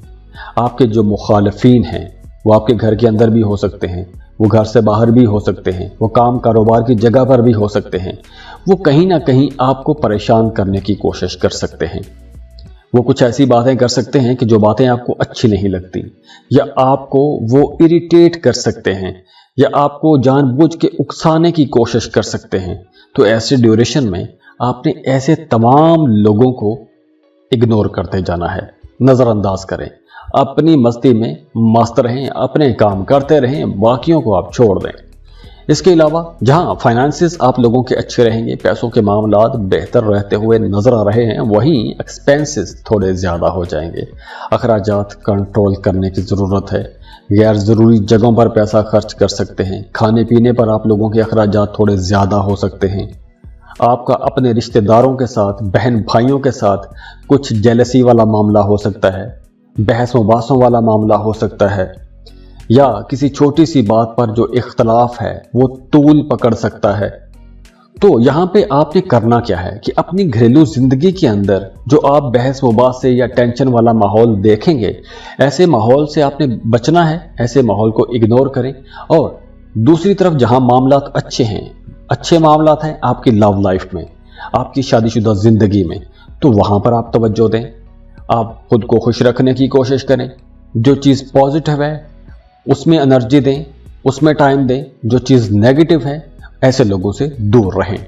आपके जो मुखालफीन हैं वो आपके घर के अंदर भी हो सकते हैं, वो घर से बाहर भी हो सकते हैं, वो काम कारोबार की जगह पर भी हो सकते हैं। वो कहीं ना कहीं आपको परेशान करने की कोशिश कर सकते हैं। वो कुछ ऐसी बातें कर सकते हैं कि जो बातें आपको अच्छी नहीं लगती, या आपको वो इरिटेट कर सकते हैं, या आपको जानबूझ के उकसाने की कोशिश कर सकते हैं। तो ऐसे ड्यूरेशन में आपने ऐसे तमाम लोगों को इग्नोर करते जाना है, नज़रअंदाज करें, अपनी मस्ती में मस्त रहें, अपने काम करते रहें, बाकियों को आप छोड़ दें। इसके अलावा जहां फाइनेंसेस आप लोगों के अच्छे रहेंगे, पैसों के मामलात बेहतर रहते हुए नजर आ रहे हैं, वहीं एक्सपेंसेस थोड़े ज़्यादा हो जाएंगे। अखराजात कंट्रोल करने की ज़रूरत है। गैर ज़रूरी जगहों पर पैसा खर्च कर सकते हैं। खाने पीने पर आप लोगों के अखराजात थोड़े ज़्यादा हो सकते हैं। आपका अपने रिश्तेदारों के साथ, बहन भाइयों के साथ कुछ जेलसी वाला मामला हो सकता है, बहसों बासों वाला मामला हो सकता है, या किसी छोटी सी बात पर जो इख्तलाफ है वो तूल पकड़ सकता है। तो यहाँ पे आपने करना क्या है कि अपनी घरेलू जिंदगी के अंदर जो आप बहस मुबास से या टेंशन वाला माहौल देखेंगे, ऐसे माहौल से आपने बचना है, ऐसे माहौल को इग्नोर करें। और दूसरी तरफ जहां मामलात अच्छे हैं, अच्छे मामलात हैं आपकी लव लाइफ में, आपकी शादीशुदा जिंदगी में, तो वहां पर आप तवज्जो दें। आप खुद को खुश रखने की कोशिश करें। जो चीज़ पॉजिटिव है उसमें एनर्जी दें, उसमें टाइम दें। जो चीज़ नेगेटिव है ऐसे लोगों से दूर रहें।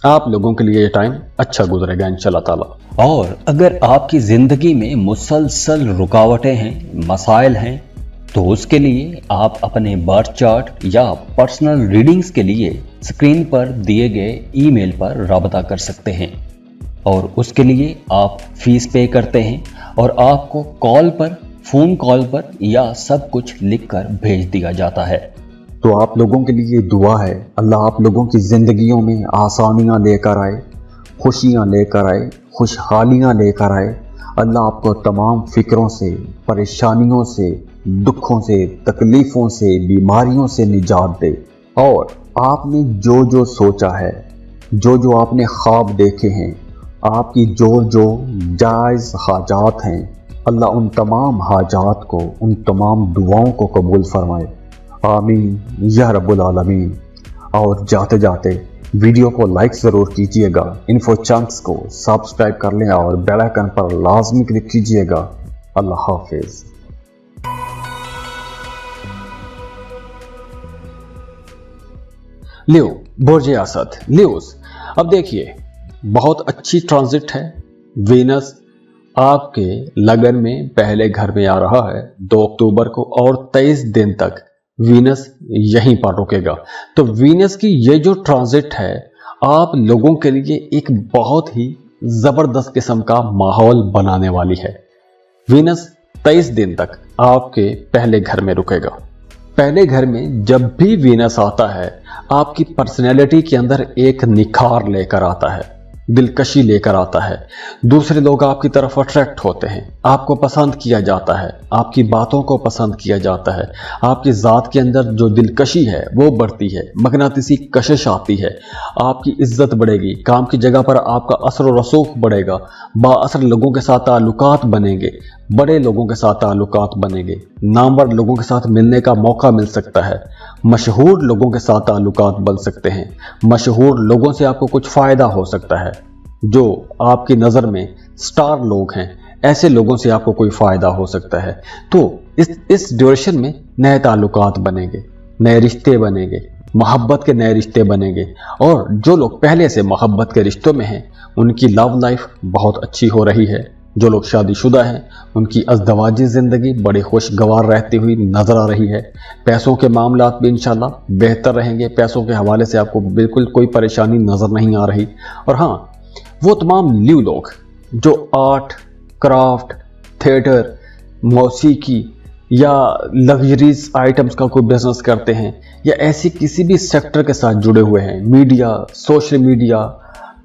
आप लोगों के लिए ये टाइम अच्छा गुजरेगा इंशाल्लाह ताला। और अगर आपकी ज़िंदगी में मुसलसल रुकावटें हैं, मसाइल हैं, तो उसके लिए आप अपने बर्थ चार्ट या पर्सनल रीडिंग्स के लिए स्क्रीन पर दिए गए ईमेल पर राबता कर सकते हैं। और उसके लिए आप फीस पे करते हैं और आपको फ़ोन कॉल पर या सब कुछ लिखकर भेज दिया जाता है। तो आप लोगों के लिए दुआ है, अल्लाह आप लोगों की ज़िंदगियों में आसानियाँ लेकर आए, खुशियाँ लेकर आए, खुशहालियाँ लेकर आए। अल्लाह आपको तमाम फिक्रों से, परेशानियों से, दुखों से, तकलीफ़ों से, बीमारियों से निजात दे। और आपने जो जो सोचा है, जो जो आपने ख्वाब देखे हैं, आपकी जो जो जायज़ हाजात हैं, अल्लाह उन तमाम हाजात को, उन तमाम दुआओं को कबूल फरमाए। आमीन या रब्बुल आलमीन। और जाते जाते वीडियो को लाइक ज़रूर कीजिएगा, इन्फो चंक्स को सब्सक्राइब कर लें और बेल आइकन पर लाजमी क्लिक कीजिएगा। अल्लाह हाफिज़। लियो बुर्ज असद, लियोस। अब देखिए, बहुत अच्छी ट्रांजिट है। वीनस आपके लगन में पहले घर में आ रहा है 2 अक्टूबर को, और 23 दिन तक वीनस यहीं पर रुकेगा। तो वीनस की ये जो ट्रांजिट है आप लोगों के लिए एक बहुत ही जबरदस्त किस्म का माहौल बनाने वाली है। वीनस 23 दिन तक आपके पहले घर में रुकेगा। पहले घर में जब भी वीनस आता है, आपकी पर्सनैलिटी के अंदर एक निखार लेकर आता है, दिलकशी लेकर आता है। दूसरे लोग आपकी तरफ अट्रैक्ट होते हैं, आपको पसंद किया जाता है, आपकी बातों को पसंद किया जाता है, आपकी ज़ात के अंदर जो दिलकशी है वो बढ़ती है, मगनातिसी कशिश आती है, आपकी इज्जत बढ़ेगी, काम की जगह पर आपका असर व रसूख बढ़ेगा, बाअसर लोगों के साथ ताल्लुकात बनेंगे, बड़े लोगों के साथ ताल्लुकात बनेंगे, नामवर लोगों के साथ मिलने का मौका मिल सकता है, मशहूर लोगों के साथ ताल्लुकात बन सकते हैं, मशहूर लोगों से आपको कुछ फ़ायदा हो सकता है। जो आपकी नज़र में स्टार लोग हैं, ऐसे लोगों से आपको कोई फ़ायदा हो सकता है। तो इस ड्यूरेशन में नए ताल्लुकात बनेंगे, नए रिश्ते बनेंगे, मोहब्बत के नए रिश्ते बनेंगे। और जो लोग पहले से मोहब्बत के रिश्तों में हैं, उनकी लव लाइफ बहुत अच्छी हो रही है। जो लोग शादीशुदा हैं, उनकी अज़दवाजी ज़िंदगी बड़ी खुशगवार रहती हुई नज़र आ रही है। पैसों के मामलात भी इंशाल्लाह बेहतर रहेंगे। पैसों के हवाले से आपको बिल्कुल कोई परेशानी नज़र नहीं आ रही। और हाँ, वो तमाम ल्यू लोग जो आर्ट, क्राफ्ट, थिएटर, मौसीकी या लग्जरीज आइटम्स का कोई बिजनेस करते हैं, या ऐसी किसी भी सेक्टर के साथ जुड़े हुए हैं, मीडिया, सोशल मीडिया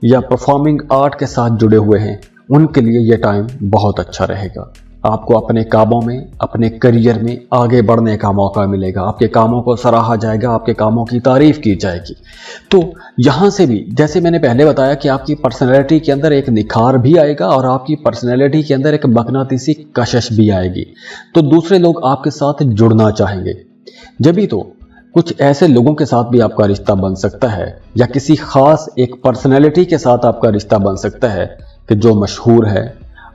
या परफॉर्मिंग आर्ट के साथ जुड़े हुए हैं, उनके लिए ये टाइम बहुत अच्छा रहेगा। आपको अपने कामों में, अपने करियर में आगे बढ़ने का मौका मिलेगा। आपके कामों को सराहा जाएगा, आपके कामों की तारीफ की जाएगी। तो यहाँ से भी, जैसे मैंने पहले बताया कि आपकी पर्सनैलिटी के अंदर एक निखार भी आएगा और आपकी पर्सनैलिटी के अंदर एक मगनातिसी कशिश भी आएगी। तो दूसरे लोग आपके साथ जुड़ना चाहेंगे। जब ही तो कुछ ऐसे लोगों के साथ भी आपका रिश्ता बन सकता है, या किसी खास एक पर्सनैलिटी के साथ आपका रिश्ता बन सकता है कि जो मशहूर है,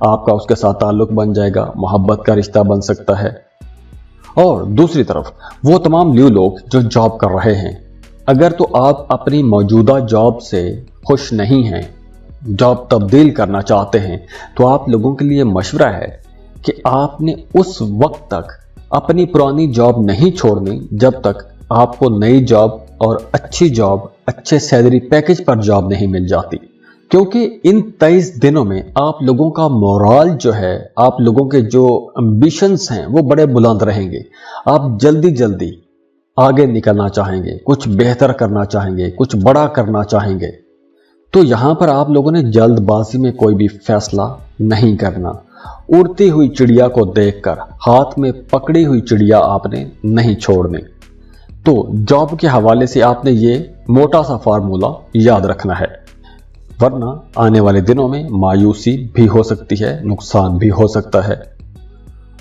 आपका उसके साथ ताल्लुक बन जाएगा, मोहब्बत का रिश्ता बन सकता है। और दूसरी तरफ वो तमाम ल्यू लोग जो जॉब कर रहे हैं, अगर तो आप अपनी मौजूदा जॉब से खुश नहीं हैं, जॉब तब्दील करना चाहते हैं, तो आप लोगों के लिए मशवरा है कि आपने उस वक्त तक अपनी पुरानी जॉब नहीं छोड़नी जब तक आपको नई जॉब और अच्छी जॉब, अच्छे सैलरी पैकेज पर जॉब नहीं मिल जाती। क्योंकि इन 23 दिनों में आप लोगों का मोरल जो है, आप लोगों के जो एम्बिशंस हैं, वो बड़े बुलंद रहेंगे। आप जल्दी जल्दी आगे निकलना चाहेंगे, कुछ बेहतर करना चाहेंगे, कुछ बड़ा करना चाहेंगे। तो यहाँ पर आप लोगों ने जल्दबाजी में कोई भी फैसला नहीं करना। उड़ती हुई चिड़िया को देखकर हाथ में पकड़ी हुई चिड़िया आपने नहीं छोड़नी। तो जॉब के हवाले से आपने ये मोटा सा फार्मूला याद रखना है, वरना आने वाले दिनों में मायूसी भी हो सकती है, नुकसान भी हो सकता है।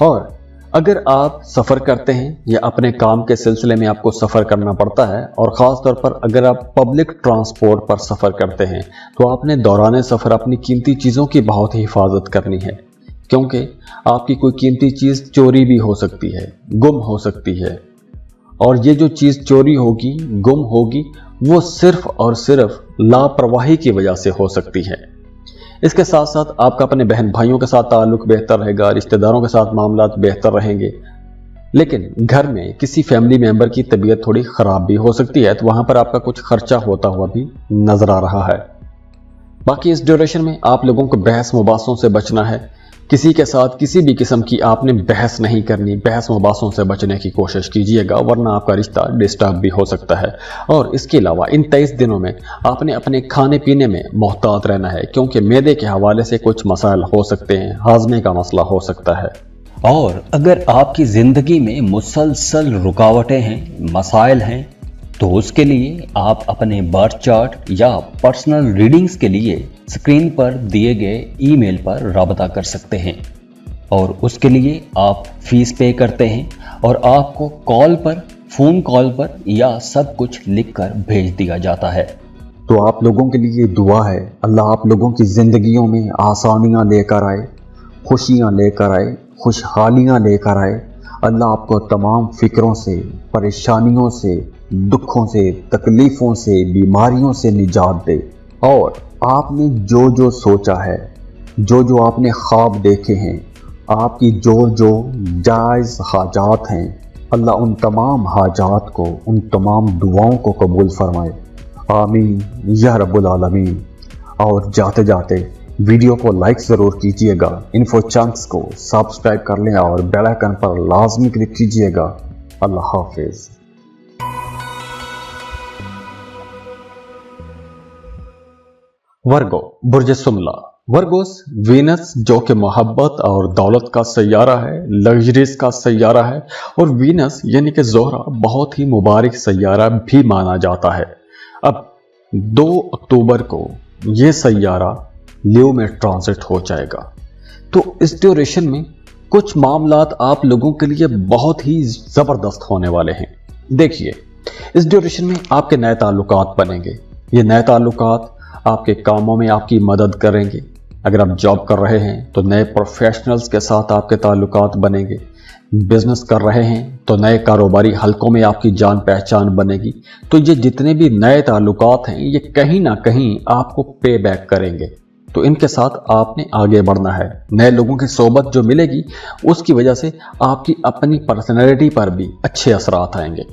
और अगर आप सफ़र करते हैं या अपने काम के सिलसिले में आपको सफ़र करना पड़ता है, और ख़ास तौर पर अगर आप पब्लिक ट्रांसपोर्ट पर सफ़र करते हैं, तो आपने दौरान सफ़र अपनी कीमती चीज़ों की बहुत ही हिफाजत करनी है। क्योंकि आपकी कोई कीमती चीज़ चोरी भी हो सकती है, गुम हो सकती है। और ये जो चीज़ चोरी होगी, गुम होगी, वो सिर्फ और सिर्फ लापरवाही की वजह से हो सकती है। इसके साथ साथ आपका अपने बहन भाइयों के साथ ताल्लुक बेहतर रहेगा, रिश्तेदारों के साथ मामलात बेहतर रहेंगे। लेकिन घर में किसी फैमिली मेंबर की तबीयत थोड़ी ख़राब भी हो सकती है, तो वहाँ पर आपका कुछ खर्चा होता हुआ भी नज़र आ रहा है। बाकी इस ड्यूरेशन में आप लोगों को बहस मुबासों से बचना है। किसी के साथ किसी भी किस्म की आपने बहस नहीं करनी, बहस मुबासों से बचने की कोशिश कीजिएगा, वरना आपका रिश्ता डिस्टर्ब भी हो सकता है। और इसके अलावा इन 23 दिनों में आपने अपने खाने पीने में मोहतात रहना है, क्योंकि मैदे के हवाले से कुछ मसाइल हो सकते हैं, हाजमे का मसला हो सकता है। और अगर आपकी ज़िंदगी में मुसलसल रुकावटें हैं, मसाइल हैं, तो उसके लिए आप अपने बर्थ चार्ट या पर्सनल रीडिंग्स के लिए स्क्रीन पर दिए गए ईमेल पर राबता कर सकते हैं। और उसके लिए आप फीस पे करते हैं और आपको कॉल पर, फ़ोन कॉल पर या सब कुछ लिखकर भेज दिया जाता है। तो आप लोगों के लिए दुआ है, अल्लाह आप लोगों की ज़िंदगियों में आसानियाँ लेकर आए, खुशियाँ लेकर आए, खुशहालियाँ लेकर आए। अल्लाह आपको तमाम फ़िक्रों से, परेशानियों से, दुखों से, तकलीफ़ों से, बीमारियों से निजात दे। और आपने जो जो सोचा है, जो जो आपने ख्वाब देखे हैं, आपकी जो जो जायज़ हाजात हैं, अल्लाह उन तमाम हाजात को, उन तमाम दुआओं को कबूल फरमाए। आमीन या रब्बुल आलमीन। और जाते जाते वीडियो को लाइक जरूर कीजिएगा, इन्फो चंक्स को सब्सक्राइब कर लें और बेल आइकन पर लाजमी क्लिक कीजिएगा। अल्लाह हाफिज। वर्गो बुर्ज सुमला। वर्गोस वीनस जो कि मोहब्बत और दौलत का सैयारा है, लग्जरीज का सैयारा है, और वीनस यानी कि जोहरा बहुत ही मुबारक सैयारा भी माना जाता है। अब 2 अक्टूबर को यह सैयारा लियो में ट्रांजिट हो जाएगा। तो इस ड्यूरेशन में कुछ मामलात आप लोगों के लिए बहुत ही जबरदस्त होने वाले हैं। देखिए, इस ड्यूरेशन में आपके नए ताल्लुकात बनेंगे। ये नए ताल्लुकात आपके कामों में आपकी मदद करेंगे। अगर आप जॉब कर रहे हैं तो नए प्रोफेशनल्स के साथ आपके ताल्लुकात बनेंगे। बिजनेस कर रहे हैं तो नए कारोबारी हलकों में आपकी जान पहचान बनेगी। तो ये जितने भी नए ताल्लुकात हैं ये कहीं ना कहीं आपको पे बैक करेंगे। तो इनके साथ आपने आगे बढ़ना है। नए लोगों की सोबत जो मिलेगी उसकी वजह से आपकी अपनी पर्सनैलिटी पर भी अच्छे असरात आएंगे।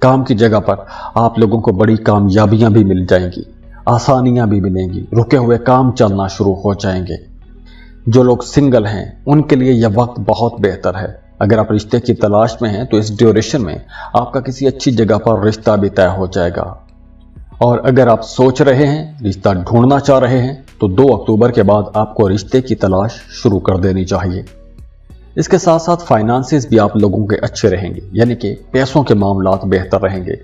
काम की जगह पर आप लोगों को बड़ी कामयाबियां भी मिल जाएंगी, आसानियां भी मिलेंगी, रुके हुए काम चलना शुरू हो जाएंगे। जो लोग सिंगल हैं उनके लिए यह वक्त बहुत बेहतर है। अगर आप रिश्ते की तलाश में हैं तो इस ड्यूरेशन में आपका किसी अच्छी जगह पर रिश्ता भी तय हो जाएगा। और अगर आप सोच रहे हैं, रिश्ता ढूंढना चाह रहे हैं, तो 2 अक्टूबर के बाद आपको रिश्ते की तलाश शुरू कर देनी चाहिए। इसके साथ साथ फाइनेंसेस भी आप लोगों के अच्छे रहेंगे, यानी कि पैसों के मामलात बेहतर रहेंगे।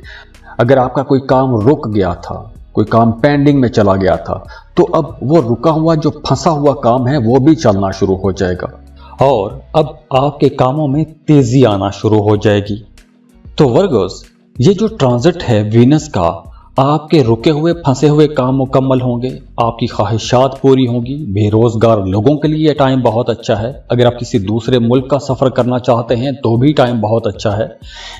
अगर आपका कोई काम रुक गया था, कोई काम पेंडिंग में चला गया था, तो अब वो रुका हुआ जो फंसा हुआ काम है वो भी चलना शुरू हो जाएगा और अब आपके कामों में तेजी आना शुरू हो जाएगी। तो वर्गोस, ये जो ट्रांजिट है वीनस का, आपके रुके हुए फंसे हुए काम मुकम्मल होंगे, आपकी ख्वाहिशात पूरी होंगी। बेरोजगार लोगों के लिए यह टाइम बहुत अच्छा है। अगर आप किसी दूसरे मुल्क का सफ़र करना चाहते हैं तो भी टाइम बहुत अच्छा है।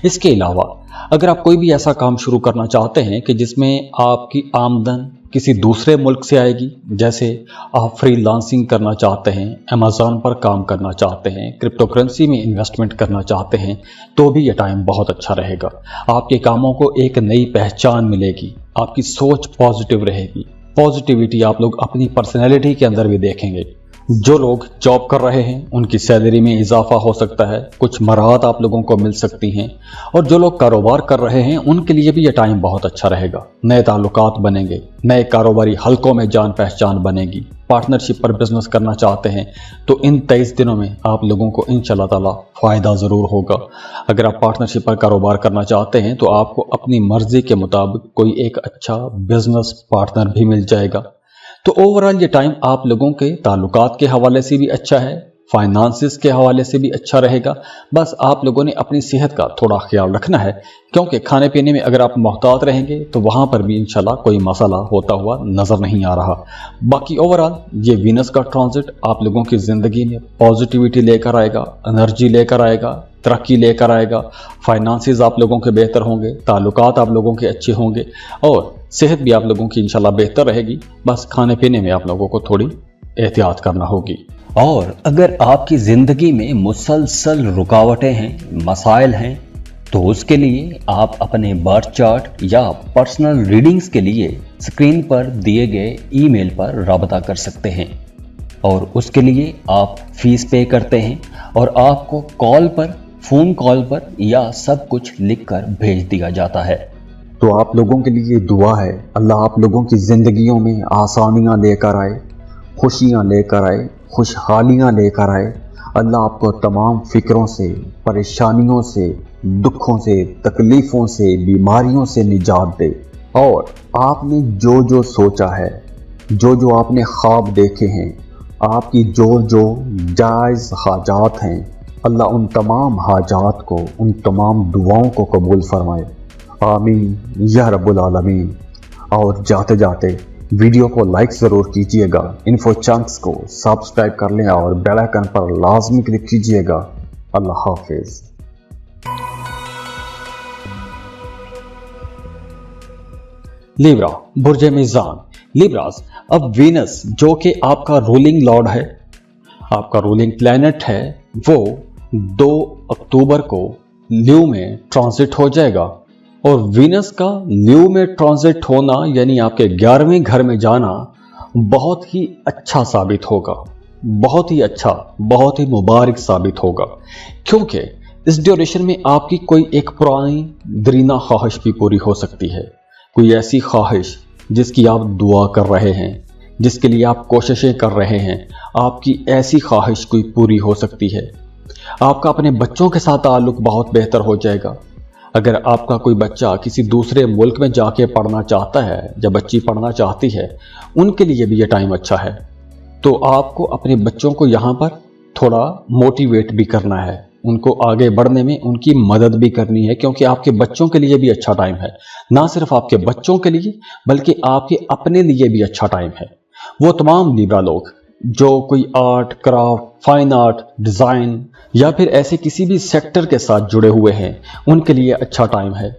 इसके अलावा अगर आप कोई भी ऐसा काम शुरू करना चाहते हैं कि जिसमें आपकी आमदन किसी दूसरे मुल्क से आएगी, जैसे आप फ्रीलांसिंग करना चाहते हैं, अमेज़ॉन पर काम करना चाहते हैं, क्रिप्टो करेंसी में इन्वेस्टमेंट करना चाहते हैं, तो भी यह टाइम बहुत अच्छा रहेगा। आपके कामों को एक नई पहचान मिलेगी, आपकी सोच पॉजिटिव रहेगी। पॉजिटिविटी आप लोग अपनी पर्सनैलिटी के अंदर भी देखेंगे। जो लोग जॉब कर रहे हैं उनकी सैलरी में इजाफा हो सकता है, कुछ मराहत आप लोगों को मिल सकती हैं। और जो लोग कारोबार कर रहे हैं उनके लिए भी यह टाइम बहुत अच्छा रहेगा। नए ताल्लुकात बनेंगे, नए कारोबारी हलकों में जान पहचान बनेगी। पार्टनरशिप पर बिजनेस करना चाहते हैं तो इन 23 दिनों में आप लोगों को इंशाल्लाह ताला फ़ायदा ज़रूर होगा। अगर आप पार्टनरशिप पर कारोबार करना चाहते हैं तो आपको अपनी मर्जी के मुताबिक कोई एक अच्छा बिजनेस पार्टनर भी मिल जाएगा। तो ओवरऑल ये टाइम आप लोगों के ताल्लुकात के हवाले से भी अच्छा है, फाइनेंसेस के हवाले से भी अच्छा रहेगा। बस आप लोगों ने अपनी सेहत का थोड़ा ख्याल रखना है, क्योंकि खाने पीने में अगर आप मोहतात रहेंगे तो वहाँ पर भी इंशाल्लाह कोई मसला होता हुआ नज़र नहीं आ रहा। बाकी ओवरऑल ये वीनस का ट्रांजिट आप लोगों की ज़िंदगी में पॉजिटिविटी लेकर आएगा, एनर्जी लेकर आएगा, तरक्की लेकर आएगा। फाइनेंसेस आप लोगों के बेहतर होंगे, ताल्लुकात आप लोगों के अच्छे होंगे और सेहत भी आप लोगों की इंशाल्लाह बेहतर रहेगी। बस खाने पीने में आप लोगों को थोड़ी एहतियात करना होगी। और अगर आपकी ज़िंदगी में मुसलसल रुकावटें हैं, मसाइल हैं, तो उसके लिए आप अपने बर्थ चार्ट या पर्सनल रीडिंग्स के लिए स्क्रीन पर दिए गए ईमेल पर राबता कर सकते हैं। और उसके लिए आप फीस पे करते हैं और आपको कॉल पर, फ़ोन कॉल पर या सब कुछ लिखकर भेज दिया जाता है। तो आप लोगों के लिए दुआ है, अल्लाह आप लोगों की ज़िंदगियों में आसानियां लेकर आए, खुशियां लेकर आए, खुशहालियां लेकर आए। अल्लाह आपको तमाम फिक्रों से, परेशानियों से, दुखों से, तकलीफ़ों से, बीमारियों से निजात दे। और आपने जो जो सोचा है, जो जो आपने ख्वाब देखे हैं, आपकी जो जो जायज़ हाजात हैं, अल्लाह उन तमाम हाजात को, उन तमाम दुआओं को कबूल फरमाए। आमीन या रब्बुल आलमीन। और जाते जाते वीडियो को लाइक ज़रूर कीजिएगा, इन्फो चंक्स को सब्सक्राइब कर लें और बेल आइकन पर लाजमी क्लिक कीजिएगा। अल्लाह हाफिज़। लिब्रा बुर्ज मीज़ान। लिब्रास, अब वीनस जो कि आपका रूलिंग लॉर्ड है, आपका रूलिंग प्लैनेट है, वो 2 अक्टूबर को लियो में ट्रांजिट हो जाएगा। और वीनस का लियो में ट्रांजिट होना यानी आपके 11वें घर में जाना बहुत ही अच्छा साबित होगा, बहुत ही अच्छा, बहुत ही मुबारक साबित होगा, क्योंकि इस ड्यूरेशन में आपकी कोई एक पुरानी दरीना ख्वाहिश भी पूरी हो सकती है। कोई ऐसी ख्वाहिश जिसकी आप दुआ कर रहे हैं, जिसके लिए आप कोशिशें कर रहे हैं, आपकी ऐसी ख्वाहिश कोई पूरी हो सकती है। आपका अपने बच्चों के साथ ताल्लुक बहुत बेहतर हो जाएगा। अगर आपका कोई बच्चा किसी दूसरे मुल्क में जाके पढ़ना चाहता है या बच्ची पढ़ना चाहती है, उनके लिए भी ये टाइम अच्छा है। तो आपको अपने बच्चों को यहाँ पर थोड़ा मोटिवेट भी करना है, उनको आगे बढ़ने में उनकी मदद भी करनी है, क्योंकि आपके बच्चों के लिए भी अच्छा टाइम है। ना सिर्फ आपके बच्चों के लिए बल्कि आपके अपने लिए भी अच्छा टाइम है। वो तमाम लिब्रा लोग जो कोई art, craft, fine art, design या फिर ऐसे किसी भी सेक्टर के साथ जुड़े हुए हैं, उनके लिए अच्छा टाइम है।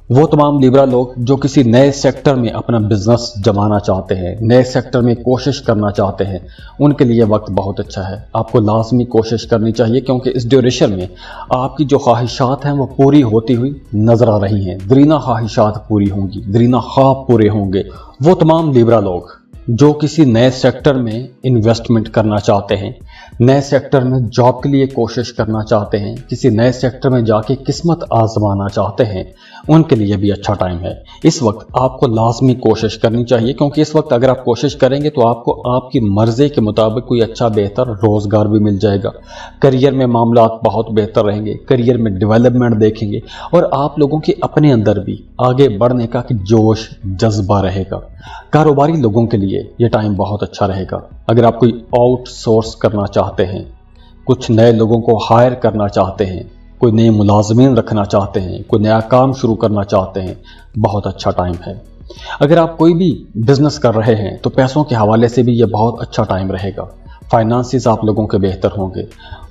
वो तमाम लिब्रा लोग जो किसी नए सेक्टर में अपना बिजनेस जमाना चाहते हैं, नए सेक्टर में कोशिश करना चाहते हैं, उनके लिए वक्त बहुत अच्छा है। आपको लाजमी कोशिश करनी चाहिए, क्योंकि इस ड्यूरेशन में आपकी जो ख्वाहिशात हैं वो पूरी होती हुई नजर आ रही हैं। दरीना ख्वाहिशात पूरी होंगी, दरीना ख्वाब पूरे होंगे। वो तमाम लिब्रा लोग जो किसी नए सेक्टर में इन्वेस्टमेंट करना चाहते हैं, नए सेक्टर में जॉब के लिए कोशिश करना चाहते हैं, किसी नए सेक्टर में जाके किस्मत आजमाना चाहते हैं, उनके लिए भी अच्छा टाइम है। इस वक्त आपको लाजमी कोशिश करनी चाहिए, क्योंकि इस वक्त अगर आप कोशिश करेंगे तो आपको आपकी मर्जी के मुताबिक कोई अच्छा बेहतर रोज़गार भी मिल जाएगा। करियर में मामलात बहुत बेहतर रहेंगे, करियर में डेवलपमेंट देखेंगे और आप लोगों के अपने अंदर भी आगे बढ़ने का जोश जज्बा रहेगा। कारोबारी लोगों के लिए ये टाइम बहुत अच्छा रहेगा। अगर आप कोई आउटसोर्स करना चाहते हैं, कुछ नए लोगों को हायर करना चाहते हैं, कोई नए मुलाजमीन रखना चाहते हैं, कोई नया काम शुरू करना चाहते हैं, बहुत अच्छा टाइम है। अगर आप कोई भी बिजनेस कर रहे हैं तो पैसों के हवाले से भी ये बहुत अच्छा टाइम रहेगा। फाइनेंसेस आप लोगों के बेहतर होंगे।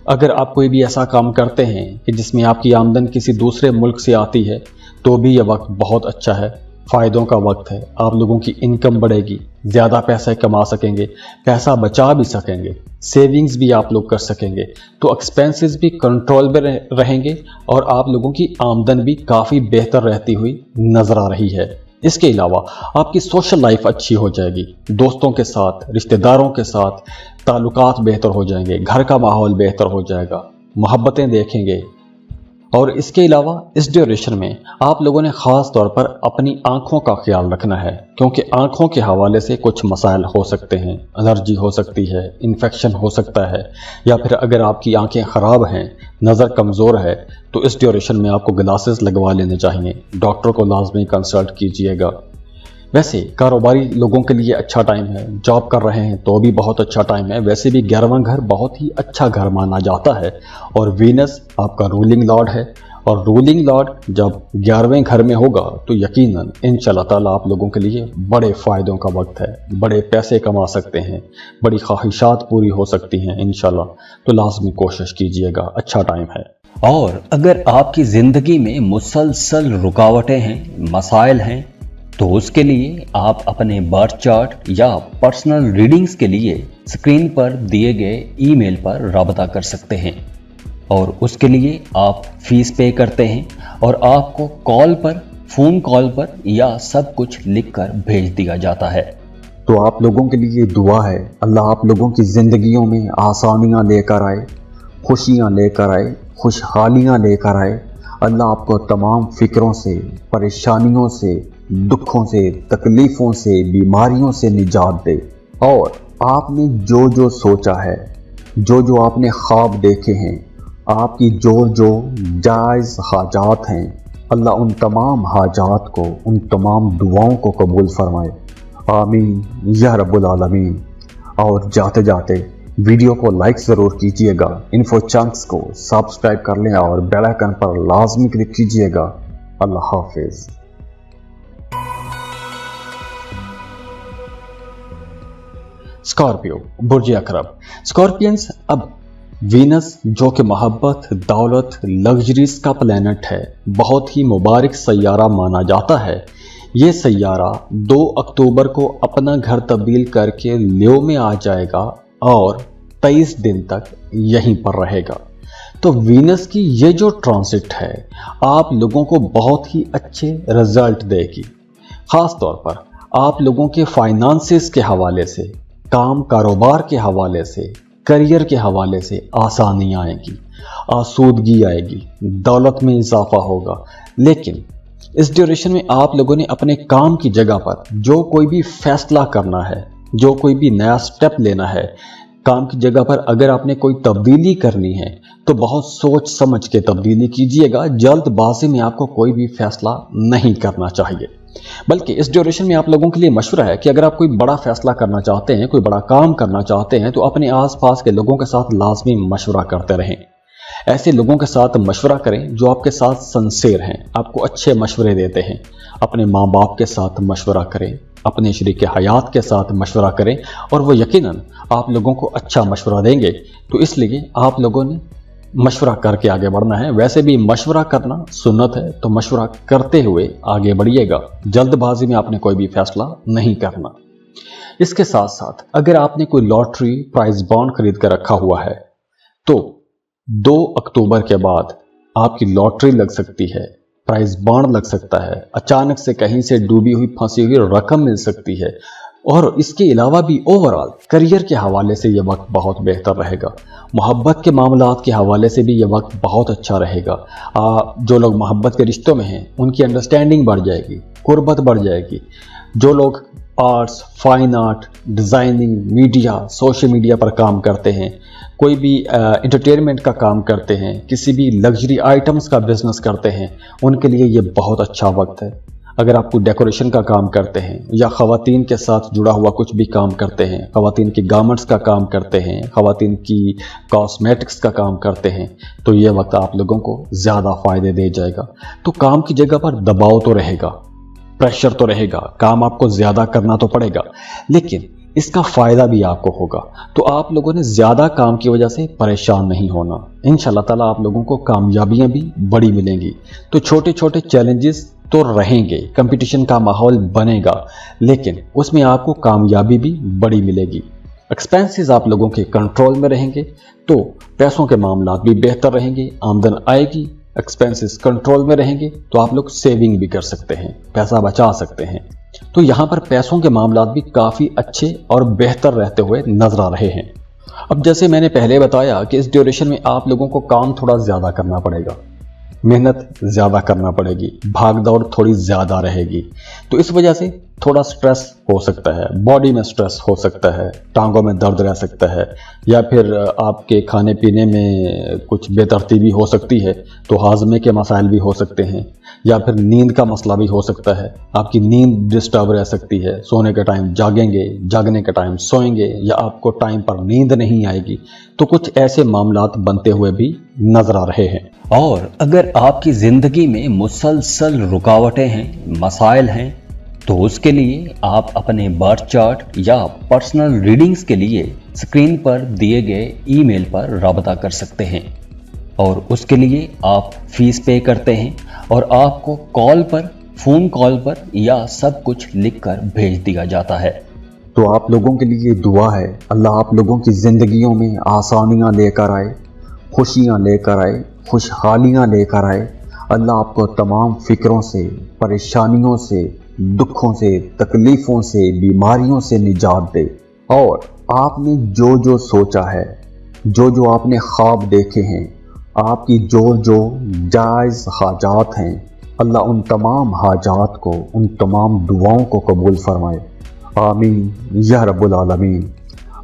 अगर आप कोई भी ऐसा काम करते हैं कि जिसमें आपकी आमदन किसी दूसरे मुल्क से आती है, तो भी यह वक्त बहुत अच्छा है, फ़ायदों का वक्त है। आप लोगों की इनकम बढ़ेगी, ज़्यादा पैसे कमा सकेंगे, पैसा बचा भी सकेंगे, सेविंग्स भी आप लोग कर सकेंगे, तो एक्सपेंसेस भी कंट्रोल में रहेंगे और आप लोगों की आमदन भी काफ़ी बेहतर रहती हुई नज़र आ रही है। इसके अलावा आपकी सोशल लाइफ अच्छी हो जाएगी, दोस्तों के साथ, रिश्तेदारों के साथ ताल्लुकात बेहतर हो जाएंगे, घर का माहौल बेहतर हो जाएगा, मोहब्बतें देखेंगे। और इसके अलावा इस ड्यूरेशन में आप लोगों ने ख़ास तौर पर अपनी आँखों का ख्याल रखना है, क्योंकि आँखों के हवाले से कुछ मसाइल हो सकते हैं। एलर्जी हो सकती है, इन्फेक्शन हो सकता है, या फिर अगर आपकी आँखें ख़राब हैं, नज़र कमज़ोर है, तो इस ड्यूरेशन में आपको ग्लासेस लगवा लेने चाहिए। डॉक्टर को लाजमी कंसल्ट कीजिएगा। वैसे कारोबारी लोगों के लिए अच्छा टाइम है, जॉब कर रहे हैं तो भी बहुत अच्छा टाइम है। वैसे भी 11वां घर बहुत ही अच्छा घर माना जाता है और वीनस आपका रूलिंग लॉर्ड है, और रूलिंग लॉर्ड जब 11वें घर में होगा तो यकीनन इंशाल्लाह ताला आप लोगों के लिए बड़े फ़ायदों का वक्त है, बड़े पैसे कमा सकते हैं, बड़ी ख्वाहिशात पूरी हो सकती हैं इंशाल्लाह। तो लाजमी कोशिश कीजिएगा, अच्छा टाइम है। और अगर आपकी ज़िंदगी में मुसलसल रुकावटें हैं, मसाइल हैं, तो उसके लिए आप अपने बर्थ चार्ट या पर्सनल रीडिंग्स के लिए स्क्रीन पर दिए गए ईमेल पर राब्ता कर सकते हैं, और उसके लिए आप फीस पे करते हैं और आपको कॉल पर, फ़ोन कॉल पर या सब कुछ लिखकर भेज दिया जाता है। तो आप लोगों के लिए दुआ है, अल्लाह आप लोगों की ज़िंदगियों में आसानियाँ लेकर आए, खुशियाँ लेकर आए, खुशहालियाँ लेकर आए। अल्लाह आपको तमाम फ़िक्रों से, परेशानियों से, दुखों से, तकलीफ़ों से, बीमारियों से निजात दे। और आपने जो जो सोचा है, जो जो आपने ख्वाब देखे हैं, आपकी जो जो जायज़ हाजात हैं, अल्लाह उन तमाम हाजात को, उन तमाम दुआओं को कबूल फरमाए। आमीन या रब्बुल आलमीन। और जाते जाते वीडियो को लाइक ज़रूर कीजिएगा, इन्फो चंक्स को सब्सक्राइब कर लें और बेल आइकन पर लाजमी क्लिक कीजिएगा। अल्लाह हाफिज़। स्कॉर्पियो, बुर्ज अकरब। स्कॉर्पियंस, अब वीनस जो कि मोहब्बत, दौलत, लग्जरीज का प्लैनेट है, बहुत ही मुबारक सैयारा माना जाता है। ये सैयारा 2 अक्टूबर को अपना घर तब्दील करके लियो में आ जाएगा और 23 दिन तक यहीं पर रहेगा। तो वीनस की ये जो ट्रांसिट है आप लोगों को बहुत ही अच्छे रिजल्ट देगी। ख़ास तौर पर आप लोगों के फाइनेंसेस के हवाले से, काम कारोबार के हवाले से, करियर के हवाले से आसानी आएगी, आसूदगी आएगी, दौलत में इजाफा होगा। लेकिन इस ड्यूरेशन में आप लोगों ने अपने काम की जगह पर जो कोई भी फैसला करना है, जो कोई भी नया स्टेप लेना है, काम की जगह पर अगर आपने कोई तब्दीली करनी है तो बहुत सोच समझ के तब्दीली कीजिएगा। जल्दबाजी में आपको कोई भी फैसला नहीं करना चाहिए। बल्कि इस ड्यूरेशन में आप लोगों के लिए मशवरा है कि अगर आप कोई बड़ा फैसला करना चाहते हैं, कोई बड़ा काम करना चाहते हैं, तो अपने आसपास के लोगों के साथ लाजमी मशवरा करते रहें। ऐसे लोगों के साथ मशवरा करें जो आपके साथ सिंसियर हैं, आपको अच्छे मशवरे देते हैं। अपने माँ बाप के साथ मशवरा करें, अपने शरीक हयात के साथ मशवरा करें और वो यकीनन आप लोगों को अच्छा मशवरा देंगे। तो इसलिए आप लोगों ने मशवरा करके आगे बढ़ना है। वैसे भी मशवरा करना सुन्नत है, तो मशवरा करते हुए आगे बढ़िएगा। जल्दबाजी में आपने कोई भी फैसला नहीं करना। इसके साथ साथ अगर आपने कोई लॉटरी प्राइज बॉन्ड खरीद कर रखा हुआ है तो 2 अक्टूबर के बाद आपकी लॉटरी लग सकती है, प्राइज बॉन्ड लग सकता है, अचानक से कहीं से डूबी हुई फंसी हुई रकम मिल सकती है। और इसके अलावा भी ओवरऑल करियर के हवाले से यह वक्त बहुत बेहतर रहेगा। मोहब्बत के मामलात के हवाले से भी यह वक्त बहुत अच्छा रहेगा। जो लोग मोहब्बत के रिश्तों में हैं उनकी अंडरस्टैंडिंग बढ़ जाएगी, कुर्बत बढ़ जाएगी। जो लोग arts, fine art, designing, media, social media पर काम करते हैं, कोई भी एंटरटेनमेंट का काम करते हैं, किसी भी लग्जरी आइटम्स का बिजनेस करते हैं, उनके लिए ये बहुत अच्छा वक्त है। अगर आप कोई डेकोरेशन का काम करते हैं या ख़वातीन के साथ जुड़ा हुआ कुछ भी काम करते हैं, ख़वातीन की गारमेंट्स का काम करते हैं, ख़वातीन की कॉस्मेटिक्स का काम करते हैं, तो ये वक्त आप लोगों को ज़्यादा फ़ायदे दे जाएगा। तो काम की जगह पर दबाव तो रहेगा, प्रेशर तो रहेगा, काम आपको ज़्यादा करना तो पड़ेगा, लेकिन इसका फ़ायदा भी आपको होगा। तो आप लोगों ने ज़्यादा काम की वजह से परेशान नहीं होना। इंशाल्लाह ताला आप लोगों को कामयाबियाँ भी बड़ी मिलेंगी। तो छोटे छोटे चैलेंजेस तो रहेंगे, कंपटीशन का माहौल बनेगा, लेकिन उसमें आपको कामयाबी भी बड़ी मिलेगी। एक्सपेंसेस आप लोगों के कंट्रोल में रहेंगे, तो पैसों के मामलात भी बेहतर रहेंगे, आमदन आएगी। एक्सपेंसेस कंट्रोल में रहेंगे तो आप लोग सेविंग भी कर सकते हैं, पैसा बचा सकते हैं। तो यहाँ पर पैसों के मामलात भी काफ़ी अच्छे और बेहतर रहते हुए नजर आ रहे हैं। अब जैसे मैंने पहले बताया कि इस ड्यूरेशन में आप लोगों को काम थोड़ा ज़्यादा करना पड़ेगा, मेहनत ज़्यादा करना पड़ेगी, भाग दौड़ थोड़ी ज़्यादा रहेगी। तो इस वजह से थोड़ा स्ट्रेस हो सकता है, बॉडी में स्ट्रेस हो सकता है, टांगों में दर्द रह सकता है, या फिर आपके खाने पीने में कुछ बेतरतीबी हो सकती है, तो हाजमे के मसाइल भी हो सकते हैं, या फिर नींद का मसला भी हो सकता है। आपकी नींद डिस्टर्ब रह सकती है, सोने के टाइम जागेंगे, जागने के टाइम सोएंगे, या आपको टाइम पर नींद नहीं आएगी। तो कुछ ऐसे मामलात बनते हुए भी नजर आ रहे हैं। और अगर आपकी ज़िंदगी में मुसलसल रुकावटें हैं, मसाइल हैं, तो उसके लिए आप अपने बर्थ चार्ट या पर्सनल रीडिंग्स के लिए स्क्रीन पर दिए गए ईमेल पर राबता कर सकते हैं। और उसके लिए आप फीस पे करते हैं और आपको कॉल पर, फ़ोन कॉल पर या सब कुछ लिखकर भेज दिया जाता है। तो आप लोगों के लिए दुआ है, अल्लाह आप लोगों की ज़िंदगियों में आसानियाँ लेकर आए, खुशियाँ लेकर आए, खुशहालियाँ लेकर आए। अल्लाह आपको तमाम फ़िक्रों से, परेशानियों से, दुखों से, तकलीफ़ों से, बीमारियों से निजात दे। और आपने जो जो सोचा है, जो जो आपने ख्वाब देखे हैं, आपकी जो जो जायज़ हाजात हैं, अल्लाह उन तमाम हाजात को, उन तमाम दुआओं को कबूल फरमाए। आमीन या रब्बुल आलमीन।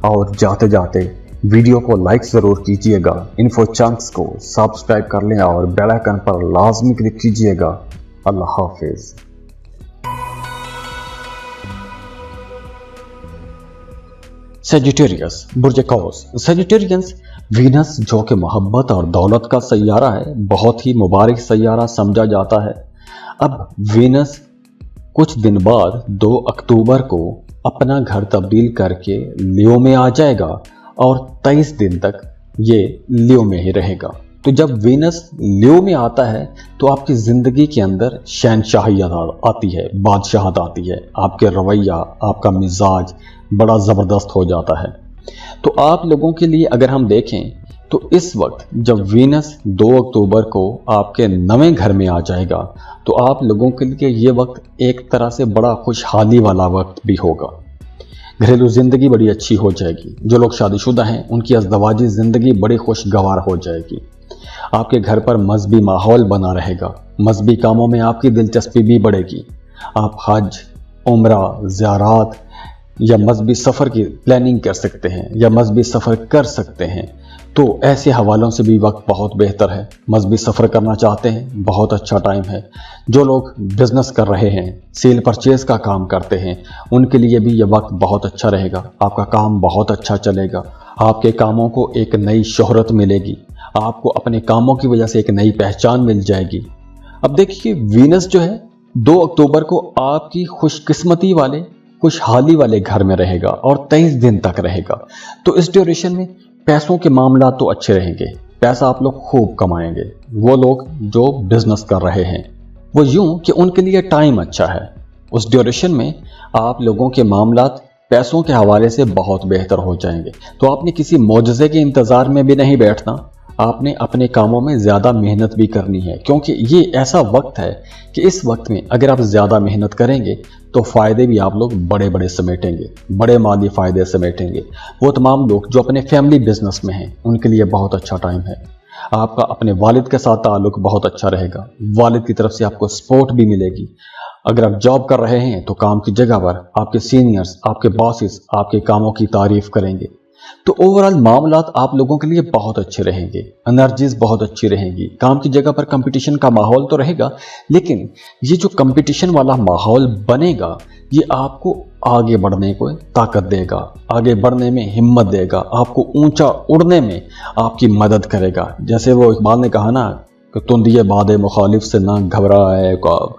और जाते जाते वीडियो को लाइक ज़रूर कीजिएगा, इन्फो चंक्स को सब्सक्राइब कर लें और बेल आइकन पर लाजमी क्लिक कीजिएगा। अल्लाह हाफिज़। सेजिटेरियस, बुर्ज कौस। सेजिटेरियंस वीनस जो कि मोहब्बत और दौलत का सैयारा है, बहुत ही मुबारक सैयारा समझा जाता है। अब वीनस कुछ दिन बाद 2 अक्टूबर को अपना घर तब्दील करके लियो में आ जाएगा और 23 दिन तक ये लियो में ही रहेगा। तो जब वीनस लियो में आता है तो आपकी ज़िंदगी के अंदर शहनशाहियत आती है, बादशाहत आती है। आपके रवैया, आपका मिजाज बड़ा ज़बरदस्त हो जाता है। तो आप लोगों के लिए अगर हम देखें तो इस वक्त जब वीनस 2 अक्टूबर को आपके नवे घर में आ जाएगा तो आप लोगों के लिए ये वक्त एक तरह से बड़ा खुशहाली वाला वक्त भी होगा। घरेलू जिंदगी बड़ी अच्छी हो जाएगी। जो लोग शादीशुदा हैं उनकी अज़दवाजी जिंदगी बड़ी खुशगवार हो जाएगी। आपके घर पर मजहबी माहौल बना रहेगा। मजहबी कामों में आपकी दिलचस्पी भी बढ़ेगी। आप हज, उम्रा, ज़ियारात या मजहबी सफ़र की प्लानिंग कर सकते हैं या मजहबी सफ़र कर सकते हैं। तो ऐसे हवालों से भी वक्त बहुत बेहतर है। मजहबी सफ़र करना चाहते हैं, बहुत अच्छा टाइम है। जो लोग बिजनेस कर रहे हैं, सेल परचेज का काम करते हैं, उनके लिए भी ये वक्त बहुत अच्छा रहेगा। आपका काम बहुत अच्छा चलेगा। आपके कामों को एक नई शोहरत मिलेगी। आपको अपने कामों की वजह से एक नई पहचान मिल जाएगी। अब देखिए, वीनस जो है 2 अक्टूबर को आपकी खुशकिस्मती वाले, खुशहाली वाले घर में रहेगा और 23 दिन तक रहेगा। तो इस ड्यूरेशन में पैसों के मामला तो अच्छे रहेंगे। पैसा आप लोग खूब कमाएंगे। वो लोग जो बिजनेस कर रहे हैं वो यूं कि उनके लिए टाइम अच्छा है। उस ड्यूरेशन में आप लोगों के मामलात पैसों के हवाले से बहुत बेहतर हो जाएंगे। तो आपने किसी मौजज़े के इंतज़ार में भी नहीं बैठना। आपने अपने कामों में ज़्यादा मेहनत भी करनी है, क्योंकि ये ऐसा वक्त है कि इस वक्त में अगर आप ज़्यादा मेहनत करेंगे तो फ़ायदे भी आप लोग बड़े बड़े समेटेंगे, बड़े माली फ़ायदे समेटेंगे। वो तमाम लोग जो अपने फैमिली बिजनेस में हैं उनके लिए बहुत अच्छा टाइम है। आपका अपने वालिद के साथ ताल्लुक़ बहुत अच्छा रहेगा। वालिद की तरफ से आपको सपोर्ट भी मिलेगी। अगर आप जॉब कर रहे हैं तो काम की जगह पर आपके सीनियर्स, आपके बॉसेस आपके कामों की तारीफ़ करेंगे। तो ओवरऑल मामलात आप लोगों के लिए बहुत अच्छे रहेंगे। एनर्जीज बहुत अच्छी रहेंगी। काम की जगह पर कंपटीशन का माहौल तो रहेगा, लेकिन ये जो कंपटीशन वाला माहौल बनेगा ये आपको आगे बढ़ने को ताकत देगा, आगे बढ़ने में हिम्मत देगा, आपको ऊंचा उड़ने में आपकी मदद करेगा। जैसे वो इकबाल ने कहा ना कि तुंदिए बादे मुखालिफ से ना घबराए ख्वाब,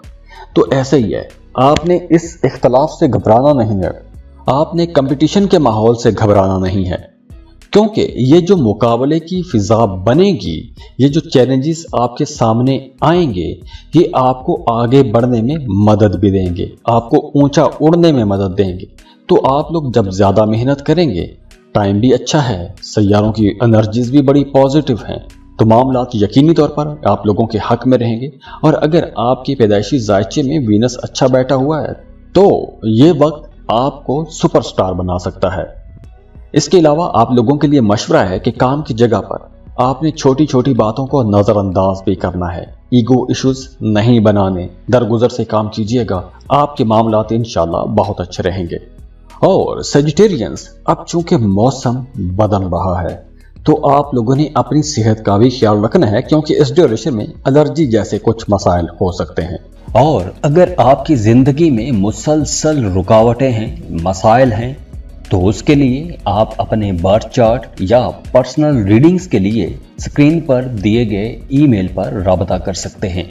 तो ऐसे ही है। आपने इस इख्तलाफ से घबराना नहीं है, आपने कंपटीशन के माहौल से घबराना नहीं है, क्योंकि ये जो मुकाबले की फिजा बनेगी, ये जो चैलेंजेस आपके सामने आएंगे, ये आपको आगे बढ़ने में मदद भी देंगे, आपको ऊंचा उड़ने में मदद देंगे। तो आप लोग जब ज़्यादा मेहनत करेंगे, टाइम भी अच्छा है, सैयारों की एनर्जीज भी बड़ी पॉजिटिव हैं, तो मामलात यकीनी तौर पर आप लोगों के हक में रहेंगे। और अगर आपकी पैदाइशी जायचे में वीनस अच्छा बैठा हुआ है तो ये वक्त आपको सुपरस्टार बना सकता है। इसके अलावा आप लोगों के लिए मशवरा है कि काम की जगह पर आपने छोटी छोटी बातों को नज़रअंदाज भी करना है। ईगो इश्यूज नहीं बनाने, दरगुजर से काम कीजिएगा। आपके मामलात इंशाल्लाह बहुत अच्छे रहेंगे। और सेजिटेरियंस, अब चूंकि मौसम बदल रहा है तो आप लोगों ने अपनी सेहत का भी ख्याल रखना है, क्योंकि इस ड्यूरेशन में एलर्जी जैसे कुछ मसाइल हो सकते हैं। और अगर आपकी ज़िंदगी में मुसलसल रुकावटें हैं, मसाइल हैं, तो उसके लिए आप अपने बर्थ चार्ट या पर्सनल रीडिंग्स के लिए स्क्रीन पर दिए गए ईमेल पर राबता कर सकते हैं।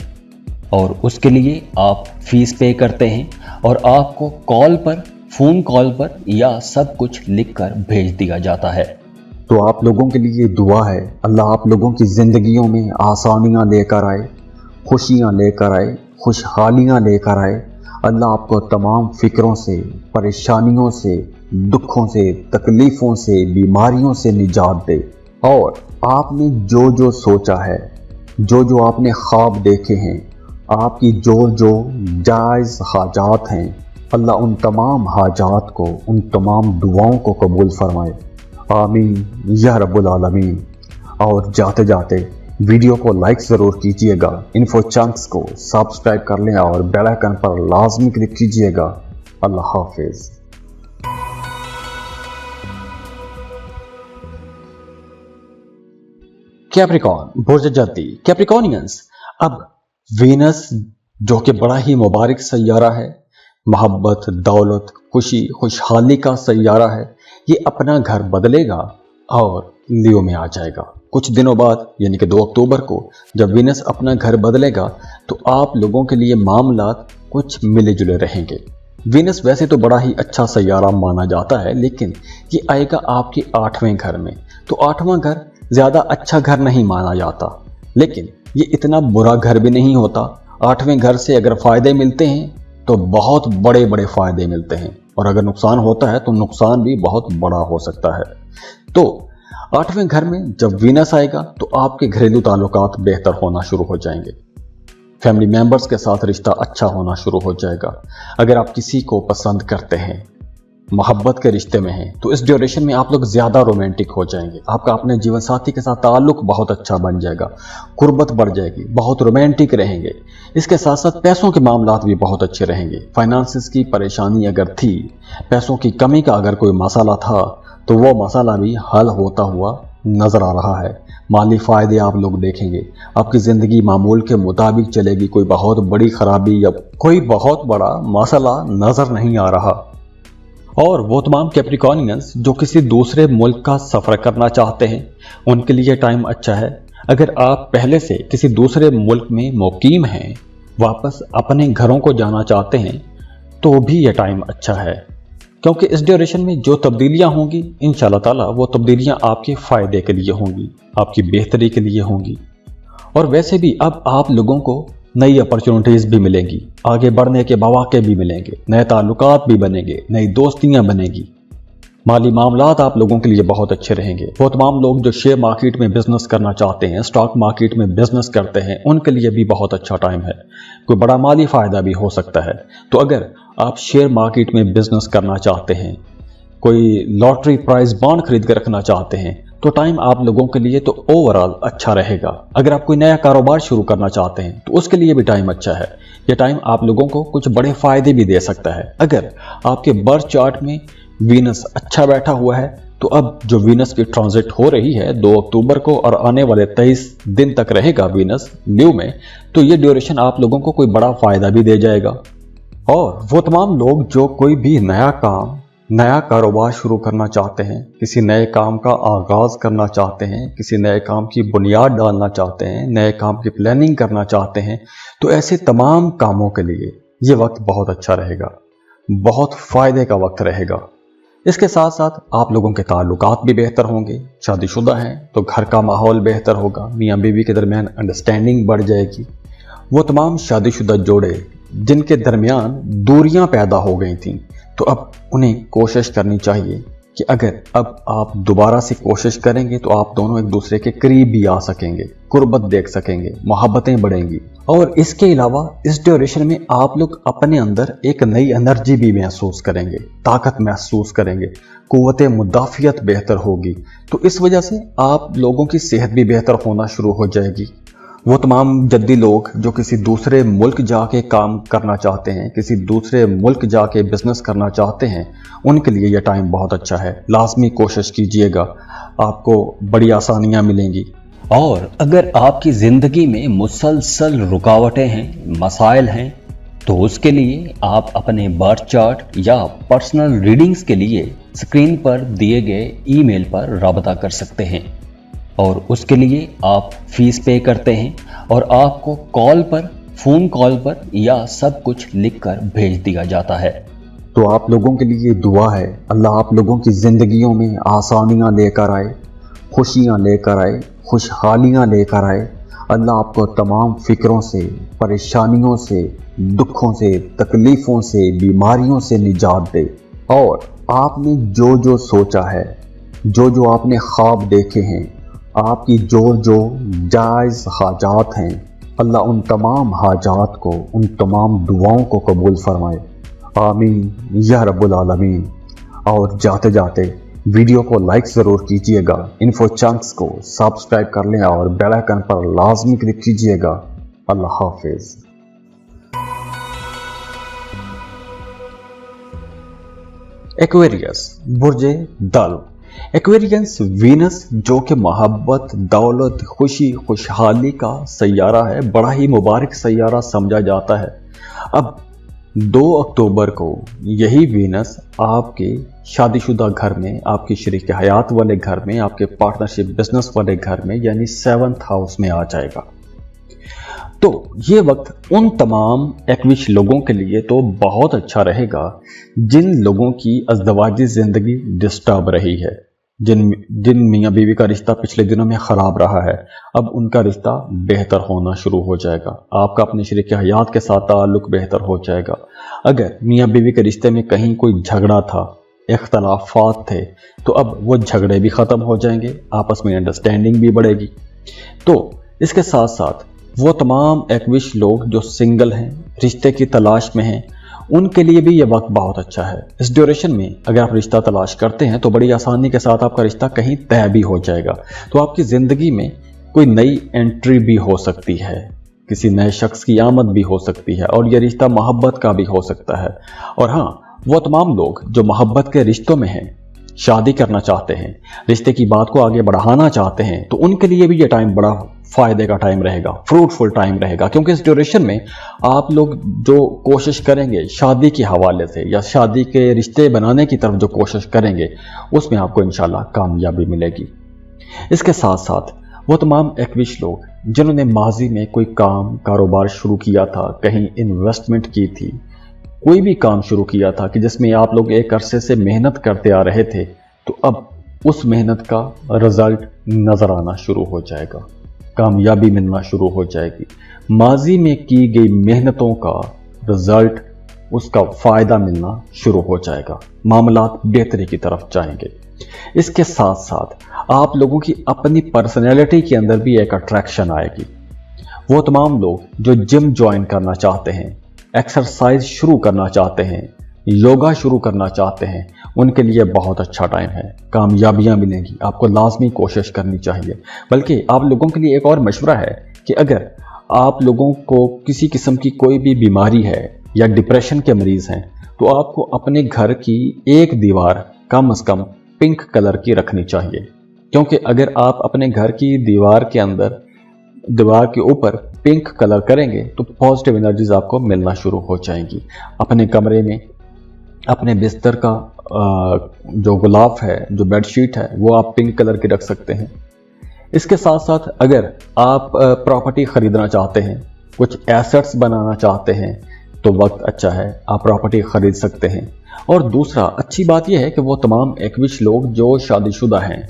और उसके लिए आप फीस पे करते हैं और आपको कॉल पर, फ़ोन कॉल पर या सब कुछ लिखकर भेज दिया जाता है। तो आप लोगों के लिए दुआ है, अल्लाह आप लोगों की ज़िंदगियों में आसानियाँ लेकर आए, खुशियाँ लेकर आए, खुशहालियाँ लेकर आए। अल्लाह आपको तमाम फ़िक्रों से, परेशानियों से, दुखों से, तकलीफ़ों से, बीमारियों से निजात दे। और आपने जो जो सोचा है, जो जो आपने ख्वाब देखे हैं, आपकी जो जो जायज़ हाजात हैं, अल्लाह उन तमाम हाजात को, उन तमाम दुआओं को कबूल फरमाए। आमीन या रब्बुल आलमीन। और जाते जाते वीडियो को लाइक ज़रूर कीजिएगा, इन्फो चंक्स को सब्सक्राइब कर लें और बेल आइकन पर लाजमी क्लिक कीजिएगा। अल्लाह हाफिज़। कैप्रिकॉन, बुर्ज जद्दी, कैप्रिकॉनियंस। अब वीनस जो कि बड़ा ही मुबारक सैयारा है, मोहब्बत, दौलत, खुशी, खुशहाली का सैयारा है, ये अपना घर बदलेगा और लियो में आ जाएगा। कुछ दिनों बाद यानी कि 2 अक्टूबर को जब वीनस अपना घर बदलेगा तो आप लोगों के लिए मामलात कुछ मिले जुले रहेंगे। वीनस वैसे तो बड़ा ही अच्छा सैयारा माना जाता है, लेकिन ये आएगा आपके 8वें घर में। तो 8वां घर ज़्यादा अच्छा घर नहीं माना जाता, लेकिन ये इतना बुरा घर भी नहीं होता। 8वें घर से अगर फ़ायदे मिलते हैं तो बहुत बड़े बड़े फ़ायदे मिलते हैं, और अगर नुकसान होता है तो नुकसान भी बहुत बड़ा हो सकता है। तो 8वें घर में जब वीनस आएगा तो आपके घरेलू ताल्लुकात बेहतर होना शुरू हो जाएंगे। फैमिली मेंबर्स के साथ रिश्ता अच्छा होना शुरू हो जाएगा। अगर आप किसी को पसंद करते हैं, मोहब्बत के रिश्ते में हैं, तो इस ड्यूरेशन में आप लोग ज़्यादा रोमांटिक हो जाएंगे। आपका अपने जीवन साथी के साथ ताल्लुक बहुत अच्छा बन जाएगा, कुर्बत बढ़ जाएगी, बहुत रोमांटिक रहेंगे। इसके साथ साथ पैसों के मामलात भी बहुत अच्छे रहेंगे। फाइनेंसिस की परेशानी अगर थी, पैसों की कमी का अगर कोई मसाला था, तो वो मसाला भी हल होता हुआ नजर आ रहा है। माली फायदे आप लोग देखेंगे। आपकी ज़िंदगी मामूल के मुताबिक चलेगी। कोई बहुत बड़ी खराबी या कोई बहुत बड़ा मसला नज़र नहीं आ रहा। और वो तमाम कैप्रिकॉर्नियंस जो किसी दूसरे मुल्क का सफ़र करना चाहते हैं, उनके लिए टाइम अच्छा है। अगर आप पहले से किसी दूसरे मुल्क में मुकीम हैं, वापस अपने घरों को जाना चाहते हैं, तो भी यह टाइम अच्छा है, क्योंकि इस ड्यूरेशन में जो तब्दीलियां होंगी इंशाअल्लाह ताला वो तब्दीलियां आपके फ़ायदे के लिए होंगी, आपकी बेहतरी के लिए होंगी। और वैसे भी अब आप लोगों को नई अपॉर्चुनिटीज़ भी मिलेंगी, आगे बढ़ने के मौके भी मिलेंगे, नए ताल्लुकात भी बनेंगे, नई दोस्तियां बनेगी। माली मामलात आप लोगों के लिए बहुत अच्छे रहेंगे। वो तमाम लोग जो शेयर मार्केट में बिजनेस करना चाहते हैं, स्टॉक मार्केट में बिजनेस करते हैं, उनके लिए भी बहुत अच्छा टाइम है। कोई बड़ा माली फ़ायदा भी हो सकता है। तो अगर आप शेयर मार्केट में बिजनेस करना चाहते हैं, कोई लॉटरी प्राइज बॉन्ड खरीद कर रखना चाहते हैं, तो टाइम आप लोगों के लिए तो ओवरऑल अच्छा रहेगा। अगर आप कोई नया कारोबार शुरू करना चाहते हैं तो उसके लिए भी टाइम अच्छा है। यह टाइम आप लोगों को कुछ बड़े फ़ायदे भी दे सकता है। अगर आपके बर्थ चार्ट में वीनस अच्छा बैठा हुआ है, तो अब जो वीनस की ट्रांजिट हो रही है 2 अक्टूबर को और आने वाले 23 दिन तक रहेगा वीनस न्यू में, तो ये ड्यूरेशन आप लोगों को कोई बड़ा फ़ायदा भी दे जाएगा। और वो तमाम लोग जो कोई भी नया कारोबार शुरू करना चाहते हैं, किसी नए काम का आगाज़ करना चाहते हैं, किसी नए काम की बुनियाद डालना चाहते हैं, नए काम की प्लानिंग करना चाहते हैं, तो ऐसे तमाम कामों के लिए ये वक्त बहुत अच्छा रहेगा, बहुत फ़ायदे का वक्त रहेगा। इसके साथ साथ आप लोगों के ताल्लुकात भी बेहतर होंगे। शादीशुदा हैं तो घर का माहौल बेहतर होगा, मियाँ बीवी के दरमियान अंडरस्टैंडिंग बढ़ जाएगी। वो तमाम शादीशुदा जोड़े जिनके दरमियान दूरियां पैदा हो गई थीं, तो अब उन्हें कोशिश करनी चाहिए कि अगर अब आप दोबारा से कोशिश करेंगे तो आप दोनों एक दूसरे के करीब भी आ सकेंगे, कुर्बत देख सकेंगे, मोहब्बतें बढ़ेंगी। और इसके अलावा इस ड्यूरेशन में आप लोग अपने अंदर एक नई एनर्जी भी महसूस करेंगे, ताकत महसूस करेंगे, कुव्वत मुदाफ़ियत बेहतर होगी। तो इस वजह से आप लोगों की सेहत भी बेहतर होना शुरू हो जाएगी। वो तमाम जद्दी लोग जो किसी दूसरे मुल्क जाके काम करना चाहते हैं, किसी दूसरे मुल्क जाके बिजनेस करना चाहते हैं, उनके लिए यह टाइम बहुत अच्छा है। लाजमी कोशिश कीजिएगा, आपको बड़ी आसानियां मिलेंगी। और अगर आपकी ज़िंदगी में मुसलसल रुकावटें हैं, मसाइल हैं, तो उसके लिए आप अपने बर्थ चार्ट या पर्सनल रीडिंग्स के लिए स्क्रीन पर दिए गए ईमेल पर राबता कर सकते हैं। और उसके लिए आप फीस पे करते हैं और आपको फ़ोन कॉल पर या सब कुछ लिखकर भेज दिया जाता है। तो आप लोगों के लिए दुआ है, अल्लाह आप लोगों की ज़िंदगियों में आसानियां लेकर आए, खुशियां लेकर आए, खुशहालियां लेकर आए। अल्लाह आपको तमाम फ़िक्रों से, परेशानियों से, दुखों से, तकलीफ़ों से, बीमारियों से निजात दे। और आपने जो जो सोचा है, जो जो आपने ख्वाब देखे हैं, आपकी जो जो जायज़ हाजात हैं, अल्लाह उन तमाम हाजात को, उन तमाम दुआओं को कबूल फरमाए। आमीन या रब्बुल आलमीन। और जाते जाते वीडियो को लाइक ज़रूर कीजिएगा, इन्फो चंक्स को सब्सक्राइब कर लें और बेल आइकन पर लाजमी क्लिक कीजिएगा। अल्लाह हाफिज़। एक्वेरियस बुर्जे दल। एक्वेरियंस वीनस जो कि मोहब्बत, दौलत, खुशी, खुशहाली का सैयारा है, बड़ा ही मुबारक सैयारा समझा जाता है। अब 2 अक्टूबर को यही वीनस आपके शादीशुदा घर में, आपकी शरीक हयात वाले घर में, आपके पार्टनरशिप बिजनेस वाले घर में यानी 7th हाउस में आ जाएगा। तो ये वक्त उन तमाम एक्विश लोगों के लिए तो बहुत अच्छा रहेगा जिन लोगों की अज़दवाजी ज़िंदगी डिस्टर्ब रही है, जिन मियाँ बीवी का रिश्ता पिछले दिनों में ख़राब रहा है, अब उनका रिश्ता बेहतर होना शुरू हो जाएगा। आपका अपने शरीक हयात के साथ ताल्लुक़ बेहतर हो जाएगा। अगर मियाँ बीवी के रिश्ते में कहीं कोई झगड़ा था, इख्तलाफात थे, तो अब वो झगड़े भी ख़त्म हो जाएंगे, आपस में अंडरस्टैंडिंग भी बढ़ेगी। तो इसके साथ साथ वो तमाम एक्विश लोग जो सिंगल हैं, रिश्ते की तलाश में हैं, उनके लिए भी ये वक्त बहुत अच्छा है। इस ड्यूरेशन में अगर आप रिश्ता तलाश करते हैं तो बड़ी आसानी के साथ आपका रिश्ता कहीं तय भी हो जाएगा। तो आपकी ज़िंदगी में कोई नई एंट्री भी हो सकती है, किसी नए शख्स की आमद भी हो सकती है, और ये रिश्ता मोहब्बत का भी हो सकता है। और हाँ, वो तमाम लोग जो मोहब्बत के रिश्तों में हैं, शादी करना चाहते हैं, रिश्ते की बात को आगे बढ़ाना चाहते हैं, तो उनके लिए भी ये टाइम बड़ा फ़ायदे का टाइम रहेगा, फ्रूटफुल टाइम रहेगा। क्योंकि इस ड्यूरेशन में आप लोग जो कोशिश करेंगे शादी के हवाले से या शादी के रिश्ते बनाने की तरफ जो कोशिश करेंगे, उसमें आपको इंशाल्लाह कामयाबी मिलेगी। इसके साथ साथ वो तमाम एक्विश लोग जिन्होंने माजी में कोई काम कारोबार शुरू किया था, कहीं इन्वेस्टमेंट की थी, कोई भी काम शुरू किया था कि जिसमें आप लोग एक अरसे से मेहनत करते आ रहे थे, तो अब उस मेहनत का रिजल्ट नजर आना शुरू हो जाएगा, कामयाबी मिलना शुरू हो जाएगी। माजी में की गई मेहनतों का रिजल्ट, उसका फायदा मिलना शुरू हो जाएगा, मामलात बेहतरी की तरफ जाएंगे। इसके साथ साथ आप लोगों की अपनी पर्सनैलिटी के अंदर भी एक अट्रैक्शन आएगी। वो तमाम लोग जो जिम ज्वाइन करना चाहते हैं, एक्सरसाइज शुरू करना चाहते हैं, योगा शुरू करना चाहते हैं, उनके लिए बहुत अच्छा टाइम है, कामयाबियां मिलेंगी। आपको लाजमी कोशिश करनी चाहिए। बल्कि आप लोगों के लिए एक और मशवरा है कि अगर आप लोगों को किसी किस्म की कोई भी बीमारी है या डिप्रेशन के मरीज़ हैं, तो आपको अपने घर की एक दीवार कम से कम पिंक कलर की रखनी चाहिए। क्योंकि अगर आप अपने घर की दीवार के अंदर, दीवार के ऊपर पिंक कलर करेंगे तो पॉजिटिव एनर्जीज आपको मिलना शुरू हो जाएंगी। अपने कमरे में अपने बिस्तर का जो गुलाफ है, जो बेडशीट है, वो आप पिंक कलर की रख सकते हैं। इसके साथ साथ अगर आप प्रॉपर्टी खरीदना चाहते हैं, कुछ एसेट्स बनाना चाहते हैं, तो वक्त अच्छा है, आप प्रॉपर्टी खरीद सकते हैं। और दूसरा अच्छी बात यह है कि वो तमाम एक्विश लोग जो शादीशुदा हैं,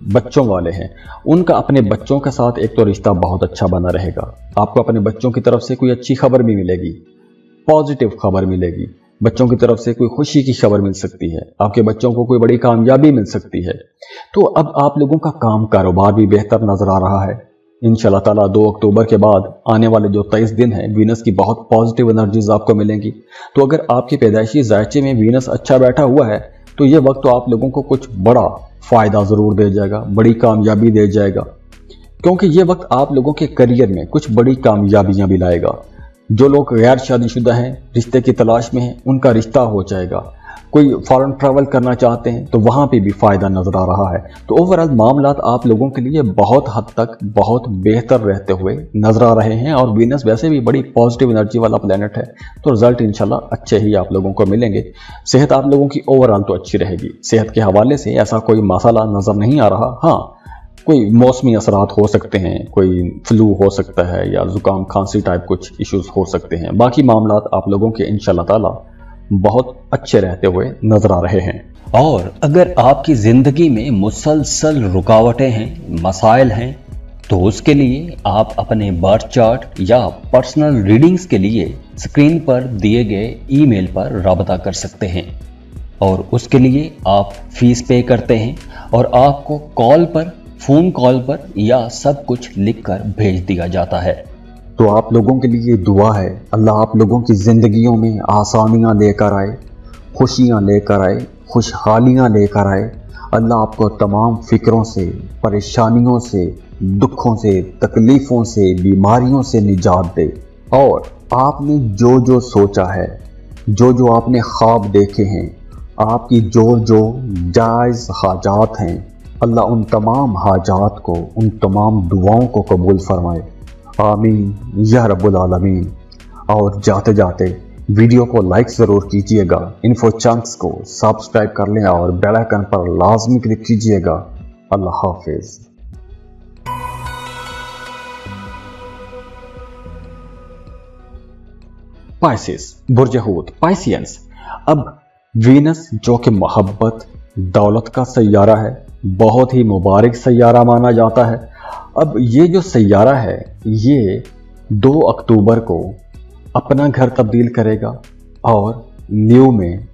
बच्चों वाले हैं, उनका अपने बच्चों के साथ एक तो रिश्ता बहुत अच्छा बना रहेगा। आपको अपने बच्चों की तरफ से कोई अच्छी खबर भी मिलेगी, पॉजिटिव खबर मिलेगी, बच्चों की तरफ से कोई खुशी की खबर मिल सकती है, आपके बच्चों को कोई बड़ी कामयाबी मिल सकती है। तो अब आप लोगों का काम कारोबार भी बेहतर नजर आ रहा है। इंशाल्लाह ताला 2 अक्टूबर के बाद आने वाले जो 23 दिन हैं, वीनस की बहुत पॉजिटिव एनर्जीज आपको मिलेंगी। तो अगर आपके पैदाइशी जायचे में वीनस अच्छा बैठा हुआ है, तो ये वक्त तो आप लोगों को कुछ बड़ा फायदा जरूर दे जाएगा, बड़ी कामयाबी दे जाएगा। क्योंकि ये वक्त आप लोगों के करियर में कुछ बड़ी कामयाबियां भी लाएगा। जो लोग गैर शादीशुदा हैं, रिश्ते की तलाश में हैं, उनका रिश्ता हो जाएगा। कोई फॉरेन ट्रैवल करना चाहते हैं तो वहां पे भी फायदा नजर आ रहा है। तो ओवरऑल मामलात आप लोगों के लिए बहुत हद तक बहुत बेहतर रहते हुए नजर आ रहे हैं। और वीनस वैसे भी बड़ी पॉजिटिव एनर्जी वाला प्लेनेट है, तो रिजल्ट इंशाल्लाह अच्छे ही आप लोगों को मिलेंगे। सेहत आप लोगों की ओवरऑल तो अच्छी रहेगी। सेहत के हवाले से ऐसा कोई मसला नजर नहीं आ रहा। हाँ, कोई मौसमी असरात हो सकते हैं, कोई फ्लू हो सकता है या जुकाम खांसी टाइप कुछ इश्यूज हो सकते हैं। बाकी मामलात आप लोगों के इंशाल्लाह ताला बहुत अच्छे रहते हुए नजर आ रहे हैं। और अगर आपकी ज़िंदगी में मुसलसल रुकावटें हैं, मसाइल हैं, तो उसके लिए आप अपने बर्थ चार्ट या पर्सनल रीडिंग्स के लिए स्क्रीन पर दिए गए ईमेल पर राबता कर सकते हैं। और उसके लिए आप फीस पे करते हैं और आपको कॉल पर, फ़ोन कॉल पर या सब कुछ लिखकर भेज दिया जाता है। तो आप लोगों के लिए दुआ है, अल्लाह आप लोगों की ज़िंदगियों में आसानियाँ लेकर आए, खुशियाँ लेकर आए, खुशहालियाँ लेकर आए। अल्लाह आपको तमाम फ़िक्रों से, परेशानियों से, दुखों से, तकलीफ़ों से, बीमारियों से निजात दे। और आपने जो जो सोचा है, जो जो आपने ख्वाब देखे हैं, आपकी जो जो जायज़ हाजात हैं, अल्लाह उन तमाम हाजात को, उन तमाम दुआओं को कबूल फरमाए। आमीन या रब्बुल आलमीन। और जाते जाते वीडियो को लाइक ज़रूर कीजिएगा, इन्फो चंक्स को सब्सक्राइब कर लें और बेल आइकन पर लाजमी क्लिक कीजिएगा। अल्लाह हाफिज़। पाइसिस, बुर्ज हूत, पाइसियंस। अब वीनस जो कि मोहब्बत, दौलत का सैयारा है, बहुत ही मुबारक सैयारा माना जाता है। अब ये जो सैयारा है, ये 2 अक्टूबर को अपना घर तब्दील करेगा और न्यू में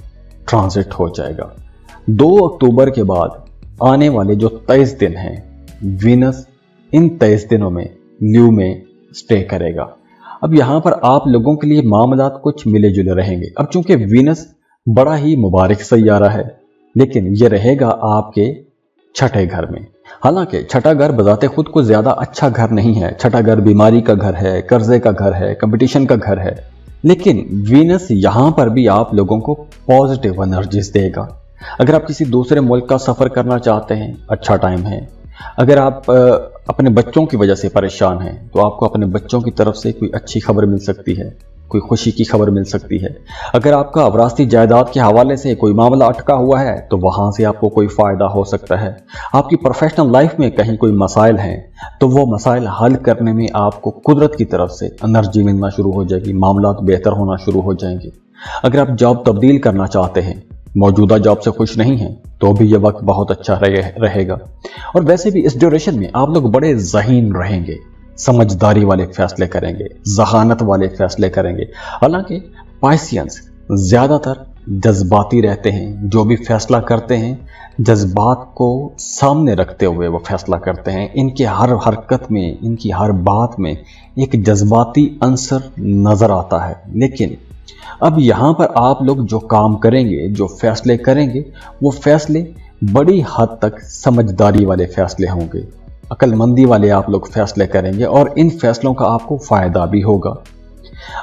ट्रांजिट हो जाएगा। 2 अक्टूबर के बाद आने वाले जो 23 दिन हैं, वीनस इन 23 दिनों में ल्यू में स्टे करेगा। अब यहाँ पर आप लोगों के लिए मामलात कुछ मिले जुले रहेंगे। अब चूंकि वीनस बड़ा ही मुबारक सैयारा है, लेकिन ये रहेगा आपके छठे घर में। हालांकि छठा घर बजाते खुद को ज्यादा अच्छा घर नहीं है। छठा घर बीमारी का घर है, कर्जे का घर है, कंपटीशन का घर है। लेकिन वीनस यहां पर भी आप लोगों को पॉजिटिव एनर्जीज देगा। अगर आप किसी दूसरे मुल्क का सफर करना चाहते हैं, अच्छा टाइम है। अगर आप अपने बच्चों की वजह से परेशान हैं, तो आपको अपने बच्चों की तरफ से कोई अच्छी खबर मिल सकती है, कोई खुशी की खबर मिल सकती है। अगर आपका विरासती जायदाद के हवाले से कोई मामला अटका हुआ है, तो वहां से आपको कोई फायदा हो सकता है। आपकी प्रोफेशनल लाइफ में कहीं कोई मसाइल हैं, तो वो मसाइल हल करने में आपको कुदरत की तरफ से एनर्जी मिलना शुरू हो जाएगी, मामला बेहतर होना शुरू हो जाएंगे। अगर आप जॉब तब्दील करना चाहते हैं, मौजूदा जॉब से खुश नहीं हैं, तो भी ये वक्त बहुत अच्छा रहेगा। और वैसे भी इस ड्यूरेशन में आप लोग बड़े ज़हीन रहेंगे, समझदारी वाले फैसले करेंगे, जहानत वाले फैसले करेंगे। हालांकि पाइसियंस ज्यादातर जज्बाती रहते हैं, जो भी फैसला करते हैं जज्बात को सामने रखते हुए वो फैसला करते हैं। इनके हर हरकत में, इनकी हर बात में एक जज्बाती अंसर नजर आता है। लेकिन अब यहाँ पर आप लोग जो काम करेंगे, जो फैसले करेंगे, वो फैसले बड़ी हद तक समझदारी वाले फैसले होंगे, अक्लमंदी वाले आप लोग फैसले करेंगे और इन फैसलों का आपको फायदा भी होगा।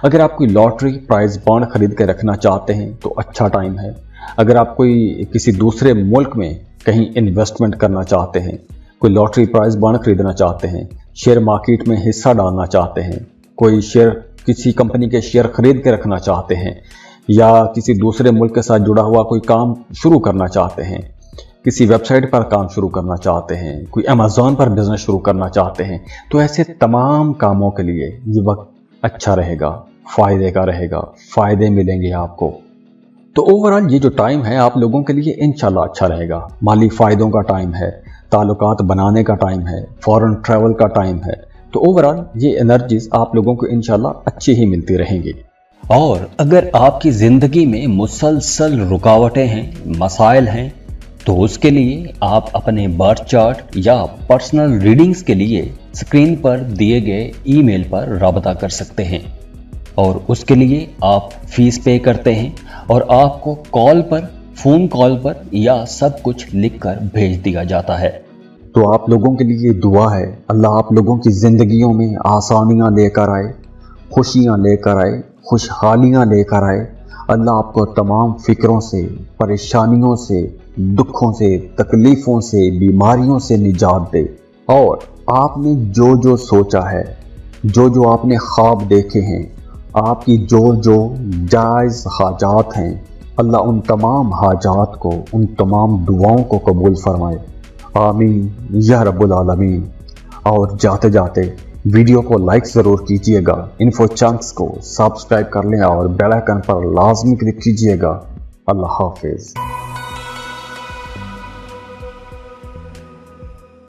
अगर आप कोई लॉटरी प्राइज बॉन्ड खरीद के रखना चाहते हैं, तो अच्छा टाइम है। अगर आप कोई किसी दूसरे मुल्क में कहीं इन्वेस्टमेंट करना चाहते हैं, कोई लॉटरी प्राइज बॉन्ड खरीदना चाहते हैं, शेयर मार्केट में हिस्सा डालना चाहते हैं, कोई शेयर किसी कंपनी के शेयर खरीद के रखना चाहते हैं, या किसी दूसरे मुल्क के साथ जुड़ा हुआ कोई काम शुरू करना चाहते हैं, किसी वेबसाइट पर काम शुरू करना चाहते हैं, कोई अमेज़ॉन पर बिजनेस शुरू करना चाहते हैं, तो ऐसे तमाम कामों के लिए ये वक्त अच्छा रहेगा, फायदे का रहेगा, फायदे मिलेंगे आपको। तो ओवरऑल ये जो टाइम है आप लोगों के लिए इंशाल्लाह अच्छा रहेगा। माली फायदों का टाइम है, ताल्लुकात बनाने का टाइम है, फॉरेन ट्रैवल का टाइम है। तो ओवरऑल ये एनर्जीज आप लोगों को इंशाल्लाह अच्छी ही मिलती रहेंगी। और अगर आपकी ज़िंदगी में मुसलसल रुकावटें हैं, मसाइल हैं, तो उसके लिए आप अपने बर्थ चार्ट या पर्सनल रीडिंग्स के लिए स्क्रीन पर दिए गए ईमेल पर राबता कर सकते हैं। और उसके लिए आप फीस पे करते हैं और आपको कॉल पर, फ़ोन कॉल पर या सब कुछ लिखकर भेज दिया जाता है। तो आप लोगों के लिए दुआ है, अल्लाह आप लोगों की ज़िंदगियों में आसानियाँ लेकर आए, खुशियाँ लेकर आए, खुशहालियाँ लेकर आए। अल्लाह आपको तमाम फ़िक्रों से, परेशानियों से, दुखों से, तकलीफ़ों से, बीमारियों से निजात दे। और आपने जो जो सोचा है, जो जो आपने ख्वाब देखे हैं, आपकी जो जो जायज़ हाजात हैं, अल्लाह उन तमाम हाजात को, उन तमाम दुआओं को कबूल फरमाए। आमीन या रब्बुल आलमीन। और जाते जाते वीडियो को लाइक ज़रूर कीजिएगा, इन्फो चंक्स को सब्सक्राइब कर लें और बेल आइकन पर लाजमी क्लिक कीजिएगा। अल्लाह हाफिज़।